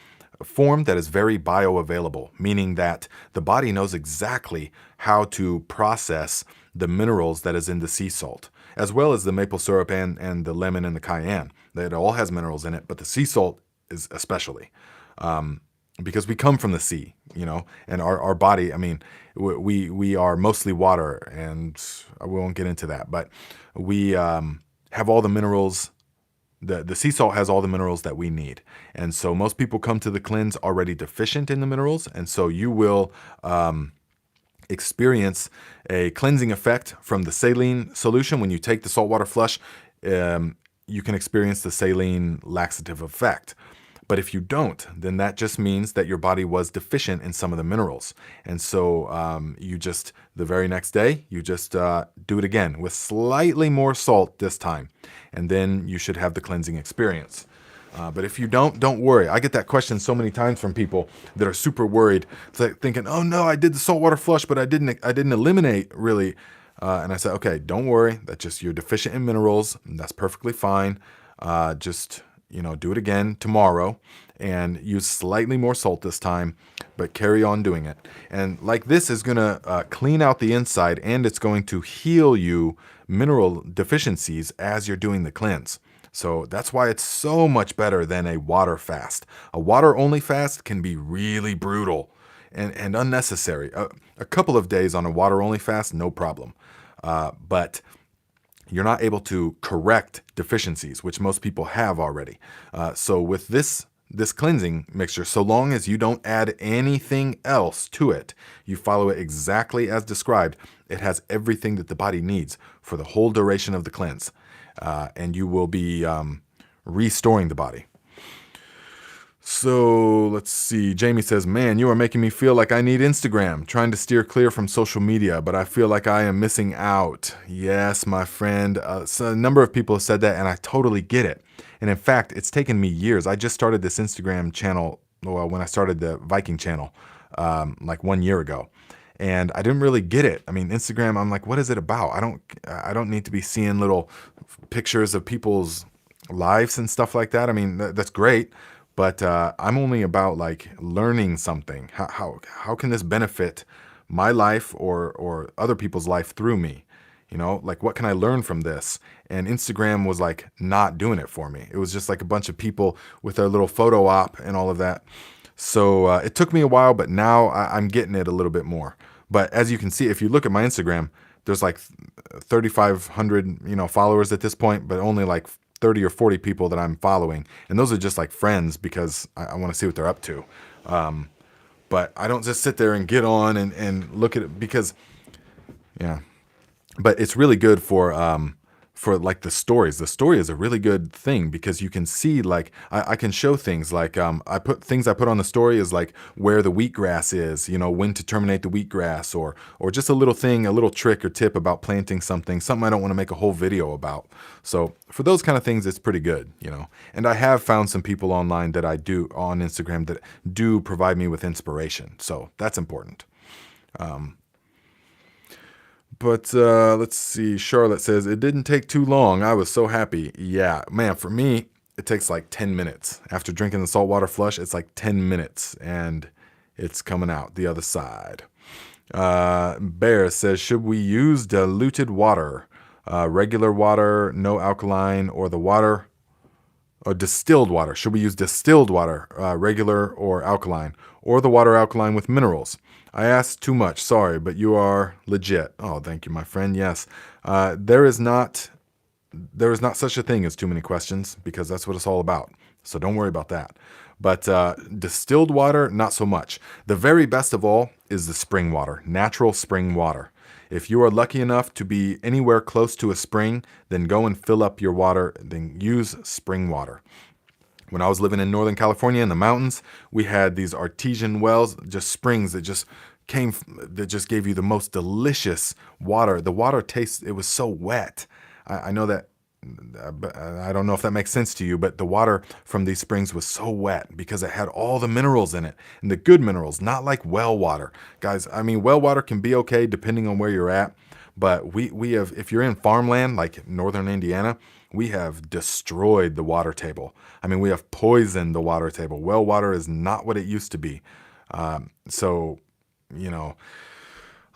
form that is very bioavailable, meaning that the body knows exactly how to process the minerals that is in the sea salt, as well as the maple syrup and the lemon and the cayenne. It all has minerals in it, but the sea salt is especially, because we come from the sea, you know, and our body, I mean, we are mostly water, and we won't get into that, but we have all the minerals. The sea salt has all the minerals that we need. And so most people come to the cleanse already deficient in the minerals. And so you will experience a cleansing effect from the saline solution. When you take the saltwater flush, you can experience the saline laxative effect. But if you don't, then that just means that your body was deficient in some of the minerals. And so the very next day, you just do it again with slightly more salt this time. And then you should have the cleansing experience. But if you don't worry. I get that question so many times from people that are super worried. It's like thinking, oh no, I did the saltwater flush, but I didn't eliminate really. And I said, okay, don't worry. That's just you're deficient in minerals. And that's perfectly fine. Just do it again tomorrow and use slightly more salt this time, but carry on doing it. And like this is going to clean out the inside, and it's going to heal you mineral deficiencies as you're doing the cleanse. So that's why it's so much better than a water fast. A water only fast can be really brutal and unnecessary. A couple of days on a water only fast, no problem. But you're not able to correct deficiencies, which most people have already. So with this cleansing mixture, so long as you don't add anything else to it, you follow it exactly as described, it has everything that the body needs for the whole duration of the cleanse. And you will be restoring the body. So let's see. Jamie says, man, you are making me feel like I need Instagram, trying to steer clear from social media, but I feel like I am missing out. Yes, my friend. So a number of people have said that, and I totally get it. And in fact, it's taken me years. I just started this Instagram channel, when I started the Viking channel, like 1 year ago. And I didn't really get it. I mean, Instagram, I'm like, what is it about? I don't need to be seeing little pictures of people's lives and stuff like that. I mean, that's great. But I'm only about like learning something. How can this benefit my life or other people's life through me? Like what can I learn from this? And Instagram was like not doing it for me. It was just like a bunch of people with their little photo op and all of that. So it took me a while, but now I'm getting it a little bit more. But as you can see, if you look at my Instagram, there's like 3,500 followers at this point, but only like 30 or 40 people that I'm following. And those are just like friends because I want to see what they're up to. But I don't just sit there and get on and look at it because, yeah. But it's really good for like the stories. The story is a really good thing because you can see like I can show things like I put on the story is like where the wheatgrass is, when to terminate the wheatgrass, or just a little thing, a little trick or tip about planting something I don't want to make a whole video about. So for those kind of things, it's pretty good, And I have found some people online that I do on Instagram that do provide me with inspiration. So that's important. But let's see. Charlotte says, it didn't take too long. I was so happy. Yeah, man, for me, it takes like 10 minutes. After drinking the saltwater flush, it's like 10 minutes, and it's coming out the other side. Bear says, should we use diluted water, regular water, no alkaline, or the water, or distilled water? Should we use distilled water, regular or alkaline, or the water alkaline with minerals? I asked too much, sorry, but you are legit. Oh, thank you, my friend. Yes, there is not such a thing as too many questions because that's what it's all about. So don't worry about that. But distilled water, not so much. The very best of all is the spring water, natural spring water. If you are lucky enough to be anywhere close to a spring, then go and fill up your water, then use spring water. When I was living in Northern California in the mountains, we had these artesian wells, just springs that just gave you the most delicious water. The water tastes, it was so wet. I know that, I don't know if that makes sense to you, but the water from these springs was so wet because it had all the minerals in it, and the good minerals, not like well water. Guys, I mean, well water can be okay depending on where you're at, but we have, if you're in farmland like northern Indiana, we have destroyed the water table. I mean, we have poisoned the water table. Well water is not what it used to be. So,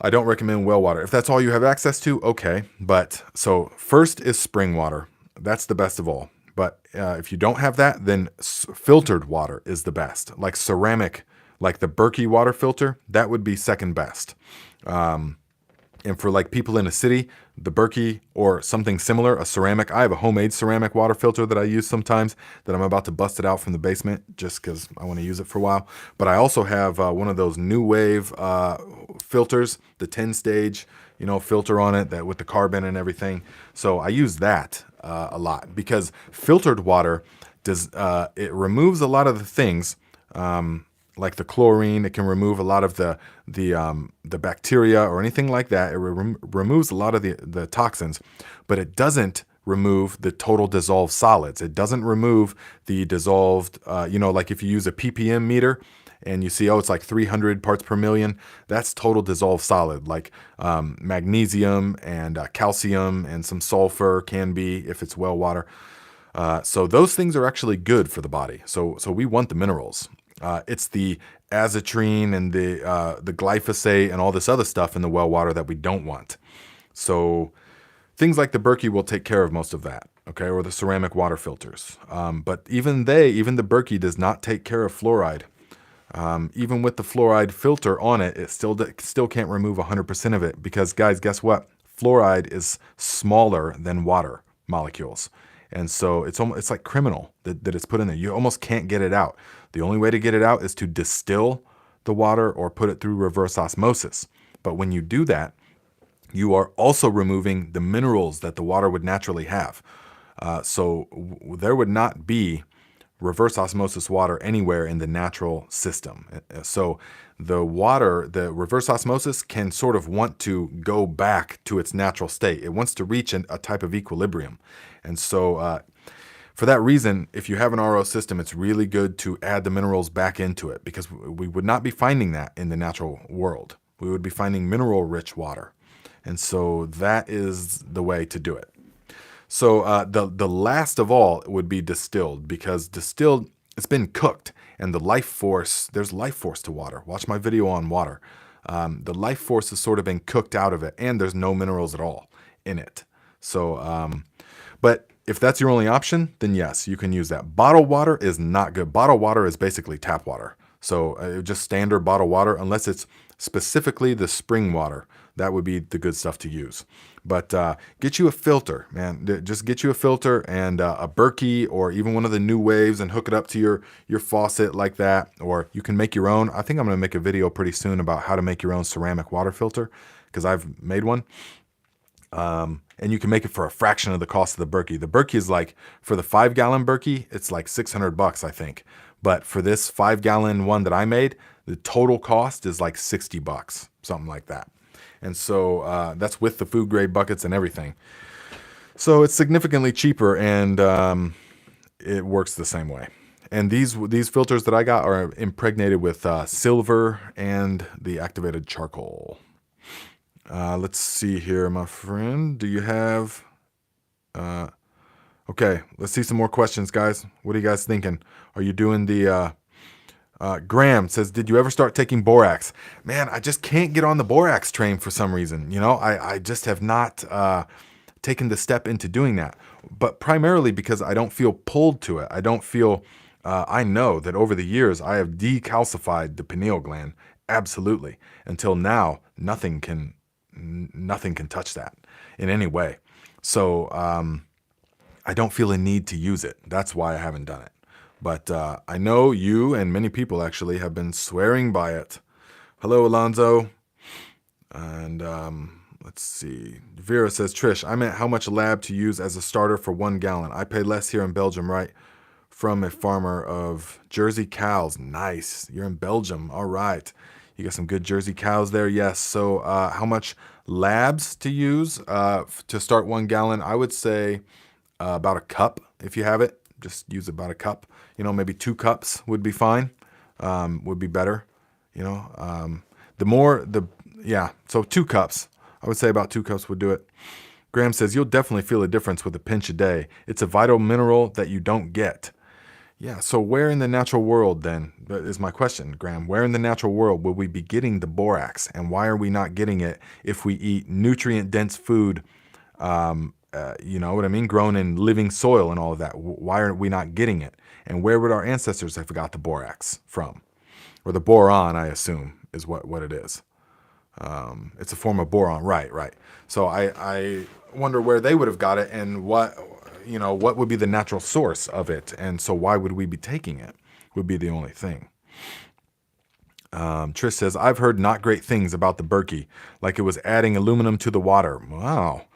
I don't recommend well water. If that's all you have access to, okay. But so first is spring water. That's the best of all. But if you don't have that, then filtered water is the best. Like ceramic, like the Berkey water filter, that would be second best. And for like people in a city, the Berkey or something similar, a ceramic. I have a homemade ceramic water filter that I use sometimes that I'm about to bust it out from the basement just because I want to use it for a while. But I also have one of those New Wave filters, the 10-stage, filter on it that with the carbon and everything. So I use that a lot because filtered water it removes a lot of the things. Like the chlorine, it can remove a lot of the bacteria or anything like that. It removes a lot of the toxins, but it doesn't remove the total dissolved solids. It doesn't remove the dissolved, like if you use a ppm meter and you see, it's like 300 parts per million, that's total dissolved solid, like magnesium and calcium and some sulfur can be if it's well water. So those things are actually good for the body. So we want the minerals. It's the azatrine and the glyphosate and all this other stuff in the well water that we don't want. So things like the Berkey will take care of most of that, okay, or the ceramic water filters. But even the Berkey does not take care of fluoride. Even with the fluoride filter on it, it still can't remove 100% of it because, guys, guess what? Fluoride is smaller than water molecules. And so it's like criminal that it's put in there. You almost can't get it out. The only way to get it out is to distill the water or put it through reverse osmosis. But when you do that, you are also removing the minerals that the water would naturally have. There would not be reverse osmosis water anywhere in the natural system. So the water, the reverse osmosis can sort of want to go back to its natural state. It wants to reach a type of equilibrium. And so for that reason, if you have an RO system, it's really good to add the minerals back into it because we would not be finding that in the natural world. We would be finding mineral-rich water. And so that is the way to do it. So the last of all would be distilled because distilled, it's been cooked and the life force, there's life force to water. Watch my video on water. The life force has sort of been cooked out of it and there's no minerals at all in it. So, but if that's your only option, then yes, you can use that. Bottled water is not good. Bottled water is basically tap water. So just standard bottled water, unless it's specifically the spring water, that would be the good stuff to use. But get you a filter, man. Just get you a filter and a Berkey or even one of the new waves and hook it up to your faucet like that. Or you can make your own. I think I'm going to make a video pretty soon about how to make your own ceramic water filter because I've made one. And you can make it for a fraction of the cost of the Berkey. The Berkey is like, for the 5-gallon Berkey, it's like $600, I think. But for this 5-gallon one that I made, the total cost is like $60, something like that. And so that's with the food grade buckets and everything. So it's significantly cheaper and it works the same way. And these filters that I got are impregnated with silver and the activated charcoal. Let's see here, my friend. Do you have... Okay, let's see some more questions, guys. What are you guys thinking? Are you doing the... Graham says, did you ever start taking borax? Man, I just can't get on the borax train for some reason. You know, I just have not taken the step into doing that. But primarily because I don't feel pulled to it. I don't feel... I know that over the years, I have decalcified the pineal gland. Absolutely. Until now, nothing can touch that in any way. So I don't feel a need to use it. That's why I haven't done it. But I know you and many people actually have been swearing by it. Hello, Alonzo. And let's see. Vera says, Trish, I meant how much lab to use as a starter for 1 gallon. I pay less here in Belgium, right? From a farmer of Jersey cows. Nice. You're in Belgium. All right. You got some good Jersey cows there. Yes. So how much labs to use to start 1 gallon? I would say about a cup if you have it. Just use about a cup. You know, maybe 2 cups would be fine. Would be better. You know, so 2 cups. I would say about 2 cups would do it. Graham says, you'll definitely feel a difference with a pinch a day. It's a vital mineral that you don't get. Yeah, so where in the natural world then, is my question, Graham, where in the natural world will we be getting the borax? And why are we not getting it if we eat nutrient-dense food, you know what I mean, grown in living soil and all of that? Why are we not getting it? And where would our ancestors have got the borax from? Or the boron, I assume, is what it is. It's a form of boron, right. So I wonder where they would have got it and what would be the natural source of it. And so why would we be taking it would be the only thing. Trish says, I've heard not great things about the Berkey, like it was adding aluminum to the water. Wow.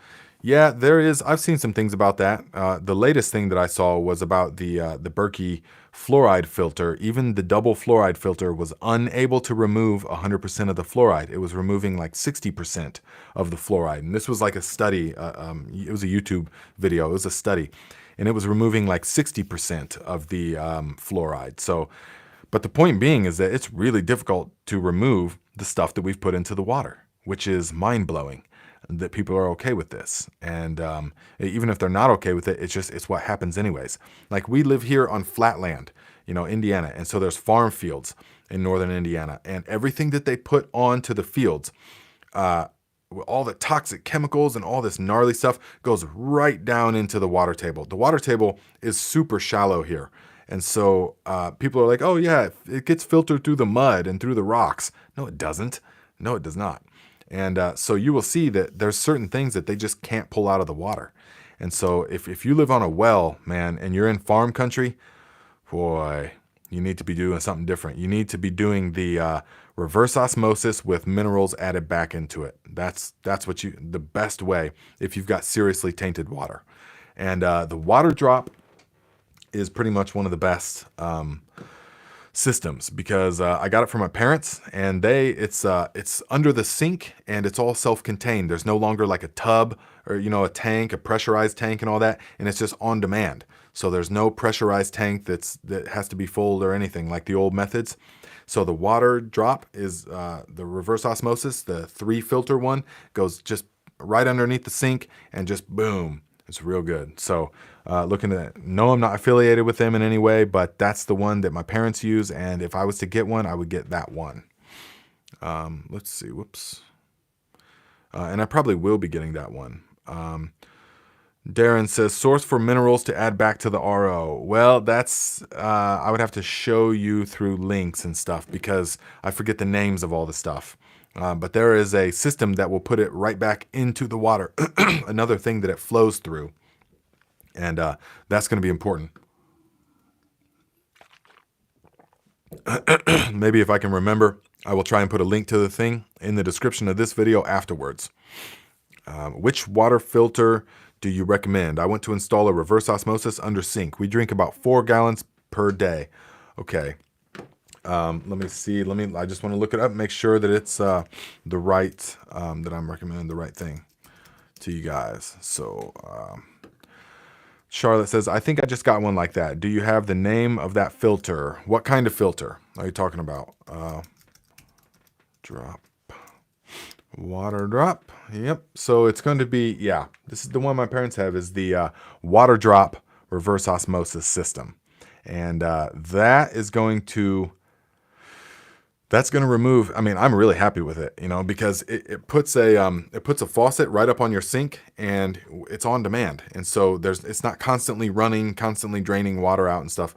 Yeah, there is. I've seen some things about that. The latest thing that I saw was about the Berkey fluoride filter. Even the double fluoride filter was unable to remove 100% of the fluoride. It was removing like 60% of the fluoride. And this was like a study. It was a YouTube video. It was a study. And it was removing like 60% of the fluoride. So, but the point being is that it's really difficult to remove the stuff that we've put into the water, which is mind-blowing. that people are okay with this. And even if they're not okay with it, it's what happens anyways. Like we live here on flat land, Indiana. And so there's farm fields in northern Indiana, and everything that they put onto the fields, all the toxic chemicals and all this gnarly stuff goes right down into the water table. The water table is super shallow here. And so people are like, oh yeah, it gets filtered through the mud and through the rocks. No, it doesn't. No, it does not. And so you will see that there's certain things that they just can't pull out of the water. And so if you live on a well, man, and you're in farm country, boy, you need to be doing something different. You need to be doing the reverse osmosis with minerals added back into it. That's the best way if you've got seriously tainted water. And the water drop is pretty much one of the best systems, because I got it from my parents, and it's under the sink, and it's all self-contained. There's no longer like a tub or a tank, a pressurized tank and all that, and it's just on demand. So there's no pressurized tank that has to be full or anything like the old methods. So the water drop is the reverse osmosis, the 3 filter one, goes just right underneath the sink and just boom. It's real good. So looking at, no, I'm not affiliated with them in any way, but that's the one that my parents use. And if I was to get one, I would get that one. Let's see. Whoops. And I probably will be getting that one. Darren says, source for minerals to add back to the RO. Well, that's, I would have to show you through links and stuff because I forget the names of all the stuff. But there is a system that will put it right back into the water. Another thing that it flows through. And that's going to be important. Maybe if I can remember, I will try and put a link to the thing in the description of this video afterwards. Which water filter do you recommend? I want to install a reverse osmosis under sink. We drink about 4 gallons per day. Okay. Let me see. I just want to look it up, make sure that it's the right, that I'm recommending the right thing to you guys. So, Charlotte says, I think I just got one like that. Do you have the name of that filter? What kind of filter are you talking about? Drop. Water drop. Yep. So it's going to be, yeah, this is the one my parents have, is the water drop reverse osmosis system. And that's going to remove, I mean, I'm really happy with it, because it puts a faucet right up on your sink and it's on demand. And so it's not constantly running, constantly draining water out and stuff.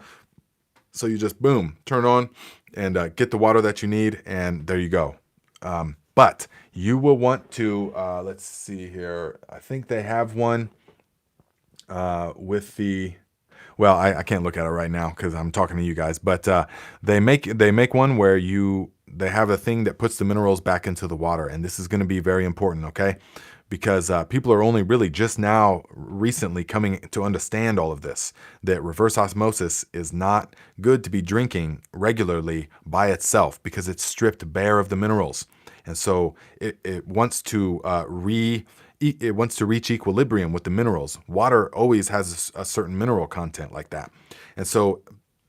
So you just boom, turn on and get the water that you need. And there you go. But you will want to, let's see here. I think they have one with the, well, I can't look at it right now because I'm talking to you guys, but they make one where they have a thing that puts the minerals back into the water. And this is going to be very important, okay? Because people are only really just now recently coming to understand all of this, that reverse osmosis is not good to be drinking regularly by itself because it's stripped bare of the minerals. And so it wants to it wants to reach equilibrium with the minerals. Water always has a certain mineral content like that. And so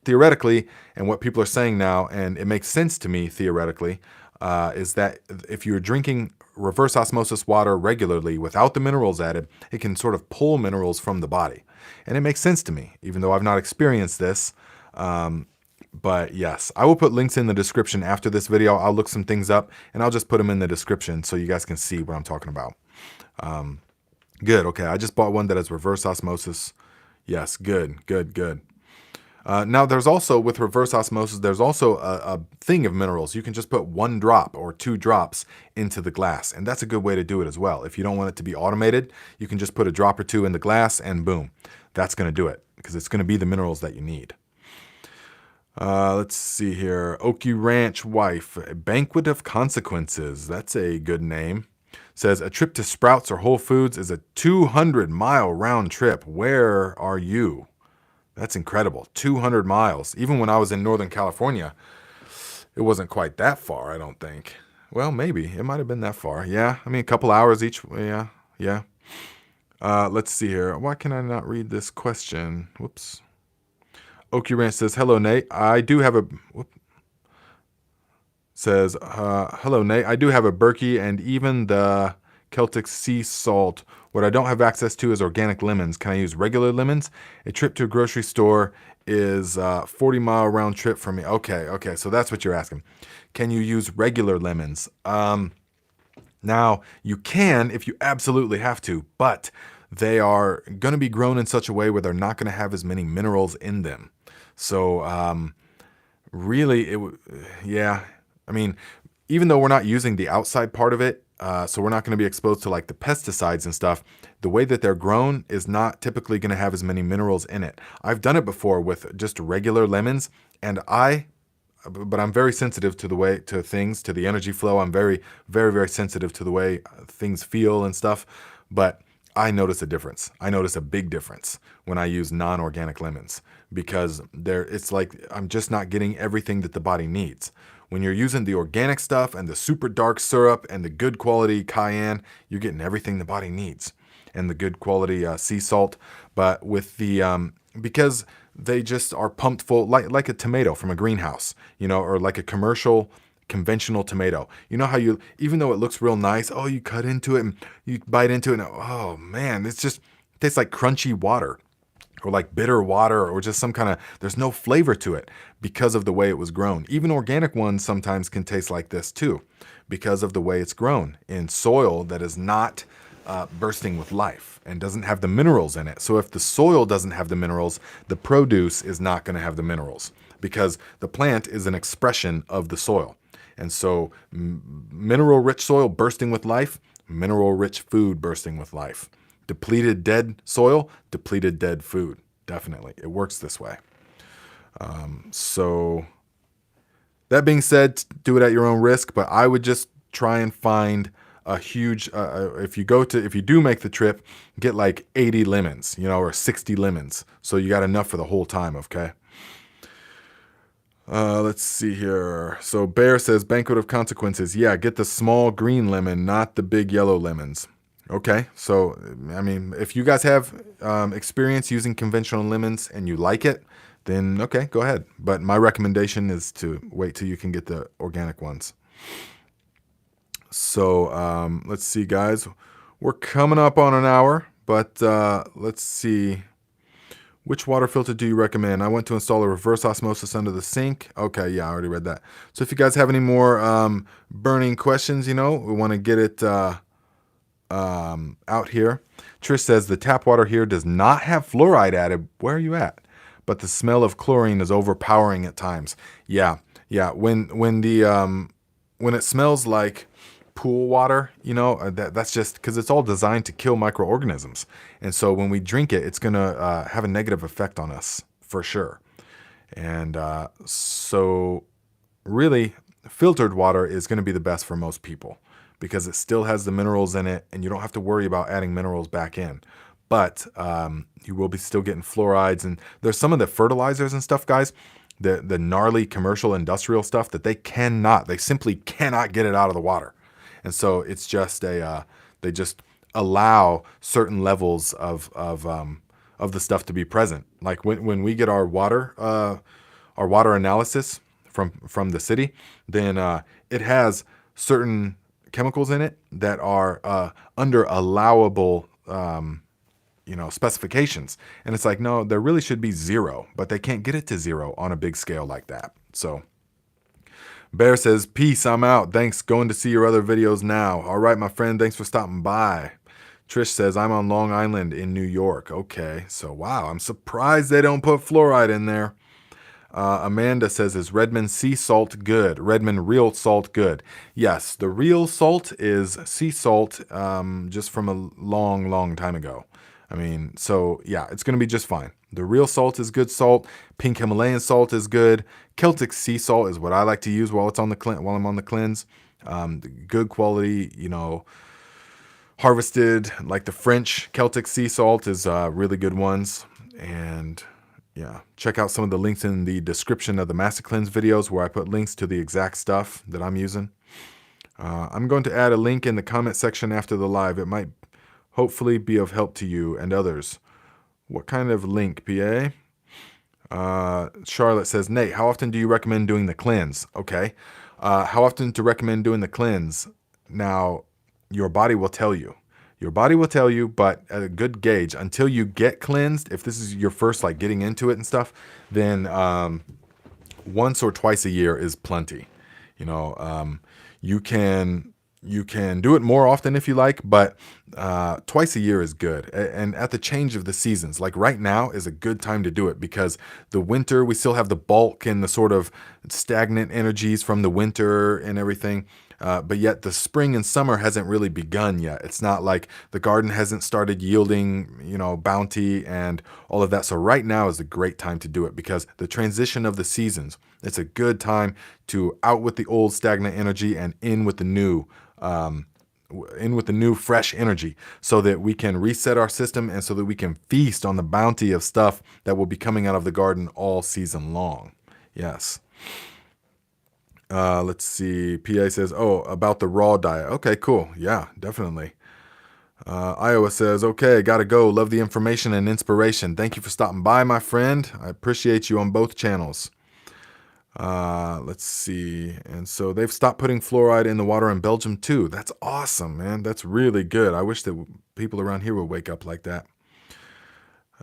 theoretically, and what people are saying now, and it makes sense to me theoretically, is that if you're drinking reverse osmosis water regularly without the minerals added, it can sort of pull minerals from the body. And it makes sense to me, even though I've not experienced this. But yes, I will put links in the description after this video. I'll look some things up and I'll just put them in the description so you guys can see what I'm talking about. Good. Okay. I just bought one that has reverse osmosis. Yes. Good. Good. Good. Now there's also, with reverse osmosis, there's also a thing of minerals. You can just put 1 drop or 2 drops into the glass. And that's a good way to do it as well. If you don't want it to be automated, you can just put a drop or 2 in the glass and boom, that's going to do it because it's going to be the minerals that you need. Let's see here. Okie Ranch Wife, a Banquet of Consequences. That's a good name. Says, a trip to Sprouts or Whole Foods is a 200-mile round trip. Where are you? That's incredible. 200 miles. Even when I was in Northern California, it wasn't quite that far, I don't think. Well, maybe. It might have been that far. Yeah. I mean, a couple hours each. Yeah. Yeah. Let's see here. Why can I not read this question? Whoops. Okie Ranch says, hello, Nate. I do have a... Says, hello, Nate. I do have a Berkey and even the Celtic sea salt. What I don't have access to is organic lemons. Can I use regular lemons? A trip to a grocery store is a 40-mile round trip for me. Okay, so that's what you're asking. Can you use regular lemons? Now, you can if you absolutely have to, but they are going to be grown in such a way where they're not going to have as many minerals in them. So, really, yeah. I mean, even though we're not using the outside part of it, so we're not going to be exposed to like the pesticides and stuff, the way that they're grown is not typically going to have as many minerals in it. I've done it before with just regular lemons, and but I'm very sensitive to the way, to things, to the energy flow. I'm very, very, very sensitive to the way things feel and stuff. But I notice a difference. I notice a big difference when I use non-organic lemons, because it's like I'm just not getting everything that the body needs. When you're using the organic stuff and the super dark syrup and the good quality cayenne, you're getting everything the body needs, and the good quality sea salt. But with the because they just are pumped full, like a tomato from a greenhouse, or like a commercial conventional tomato. You know how even though it looks real nice, you cut into it and you bite into it and oh man, it tastes like crunchy water, or like bitter water, or just some kind of, there's no flavor to it because of the way it was grown. Even organic ones sometimes can taste like this too, because of the way it's grown in soil that is not bursting with life and doesn't have the minerals in it. So if the soil doesn't have the minerals, the produce is not going to have the minerals, because the plant is an expression of the soil. And so mineral-rich soil bursting with life, mineral-rich food bursting with life. Depleted dead soil, depleted dead food. Definitely. It works this way. So that being said, do it at your own risk, but I would just try and find a huge, if you do make the trip, get like 80 lemons, or 60 lemons. So you got enough for the whole time, okay? Let's see here. So Bear says, Banquet of Consequences. Yeah, get the small green lemon, not the big yellow lemons. Okay, so, I mean, if you guys have experience using conventional lemons and you like it, then okay, go ahead. But my recommendation is to wait till you can get the organic ones. So let's see, guys. We're coming up on an hour, but let's see. Which water filter do you recommend? I went to install a reverse osmosis under the sink. Okay, yeah, I already read that. So if you guys have any more burning questions, we want to get it out here. Trish says, the tap water here does not have fluoride added. Where are you at? But the smell of chlorine is overpowering at times. Yeah. When it smells like pool water, that's just because it's all designed to kill microorganisms. And so when we drink it, it's going to have a negative effect on us for sure. And so really, filtered water is going to be the best for most people, because it still has the minerals in it, and you don't have to worry about adding minerals back in. But you will be still getting fluorides, and there's some of the fertilizers and stuff, guys, the gnarly commercial industrial stuff that they simply cannot get it out of the water. And so it's just they just allow certain levels of the stuff to be present. Like when we get our water analysis from the city, then it has certain chemicals in it that are under allowable specifications. And it's like, no, there really should be 0, but they can't get it to 0 on a big scale like that. So Bear says, peace, I'm out. Thanks, going to see your other videos now. All right, my friend, thanks for stopping by. Trish says, I'm on Long Island in New York. Okay, so wow, I'm surprised they don't put fluoride in there. Amanda says, is Redmond sea salt good? Redmond real salt good? Yes, the real salt is sea salt just from a long, long time ago. I mean, so yeah, it's going to be just fine. The real salt is good salt. Pink Himalayan salt is good. Celtic sea salt is what I like to use while I'm on the cleanse. Good quality, harvested, like the French Celtic sea salt is really good ones. And yeah, check out some of the links in the description of the Master Cleanse videos, where I put links to the exact stuff that I'm using. I'm going to add a link in the comment section after the live. It might hopefully be of help to you and others. What kind of link, PA? Charlotte says, Nate, how often do you recommend doing the cleanse? Okay. How often to recommend doing the cleanse? Now, your body will tell you. Your body will tell you, but at a good gauge, until you get cleansed, if this is your first like getting into it and stuff, then once or twice a year is plenty. You know, you can do it more often if you like, but twice a year is good. And at the change of the seasons, like right now is a good time to do it, because the winter, we still have the bulk and the sort of stagnant energies from the winter and everything. But yet the spring and summer hasn't really begun yet. It's not like the garden hasn't started yielding, you know, bounty and all of that. So right now is a great time to do it, because the transition of the seasons, it's a good time to out with the old stagnant energy and in with the new, fresh energy, so that we can reset our system and so that we can feast on the bounty of stuff that will be coming out of the garden all season long. Yes. Let's see. PA says, oh, about the raw diet. Okay, cool. Yeah, definitely. Iowa says, okay, gotta go. Love the information and inspiration. Thank you for stopping by, my friend. I appreciate you on both channels. Let's see. And so they've stopped putting fluoride in the water in Belgium too. That's awesome, man. That's really good. I wish that people around here would wake up like that.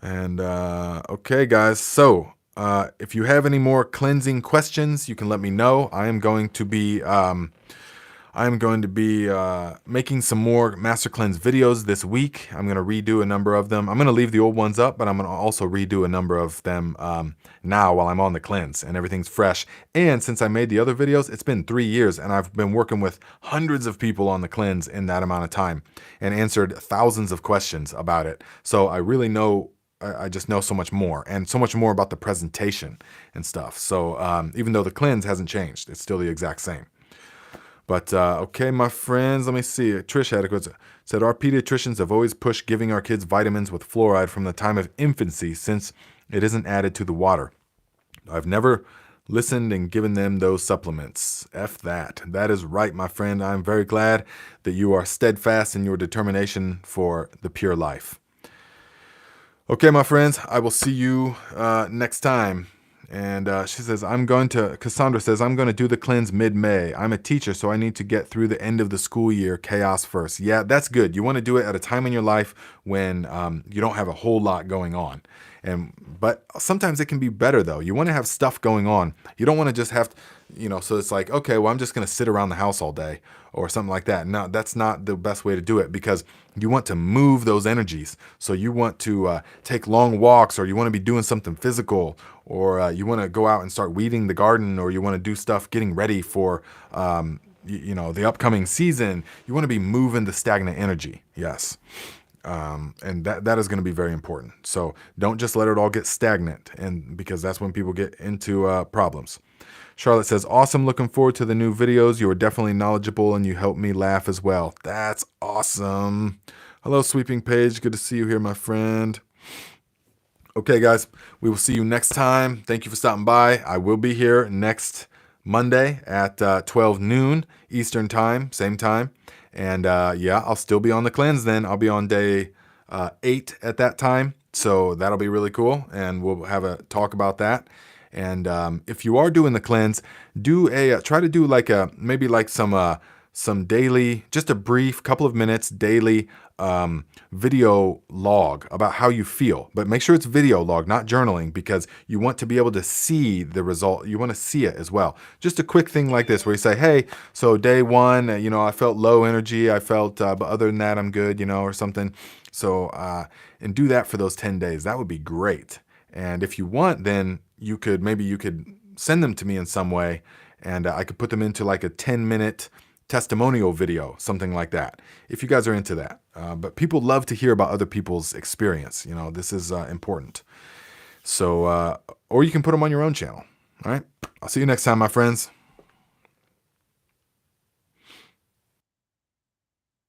And okay, guys. So if you have any more cleansing questions, you can let me know. I am going to be making some more Master Cleanse videos this week. I'm going to redo a number of them. I'm going to leave the old ones up, but I'm going to also redo a number of them now while I'm on the cleanse and everything's fresh. And since I made the other videos, it's been 3 years and I've been working with hundreds of people on the cleanse in that amount of time and answered thousands of questions about it. So I really know, I just know so much more, and so much more about the presentation and stuff. So even though the cleanse hasn't changed, it's still the exact same. But okay, my friends, let me see. Trish Adequate said, our pediatricians have always pushed giving our kids vitamins with fluoride from the time of infancy, since it isn't added to the water. I've never listened and given them those supplements. F that. That is right, my friend. I'm very glad that you are steadfast in your determination for the pure life. Okay, my friends, I will see you next time. And she says, Cassandra says, I'm going to do the cleanse mid-May. I'm a teacher, so I need to get through the end of the school year chaos first. Yeah, that's good. You want to do it at a time in your life when you don't have a whole lot going on. But sometimes it can be better, though. You want to have stuff going on. You don't want to just have, so it's like, okay, well, I'm just going to sit around the house all day or something like that. No, that's not the best way to do it, because you want to move those energies. So you want to take long walks, or you want to be doing something physical, or you want to go out and start weeding the garden, or you want to do stuff getting ready for, the upcoming season. You want to be moving the stagnant energy. Yes. And that is going to be very important. So don't just let it all get stagnant, and because that's when people get into problems. Charlotte says, awesome. Looking forward to the new videos. You are definitely knowledgeable and you help me laugh as well. That's awesome. Hello, Sweeping Page. Good to see you here, my friend. Okay, guys, we will see you next time. Thank you for stopping by. I will be here next Monday at 12 noon Eastern time, same time. And yeah, I'll still be on the cleanse then. I'll be on day 8 at that time. So that'll be really cool. And we'll have a talk about that. And if you are doing the cleanse, try to do maybe some daily, just a brief couple of minutes daily video log about how you feel. But make sure it's video log, not journaling, because you want to be able to see the result. You want to see it as well. Just a quick thing like this where you say, hey, so day 1, I felt low energy. I felt, but other than that, I'm good, or something. So, and do that for those 10 days. That would be great. And if you want, then you could send them to me in some way, and I could put them into like a 10-minute testimonial video, something like that, if you guys are into that. But people love to hear about other people's experience. This is important. So, or you can put them on your own channel. All right. I'll see you next time, my friends.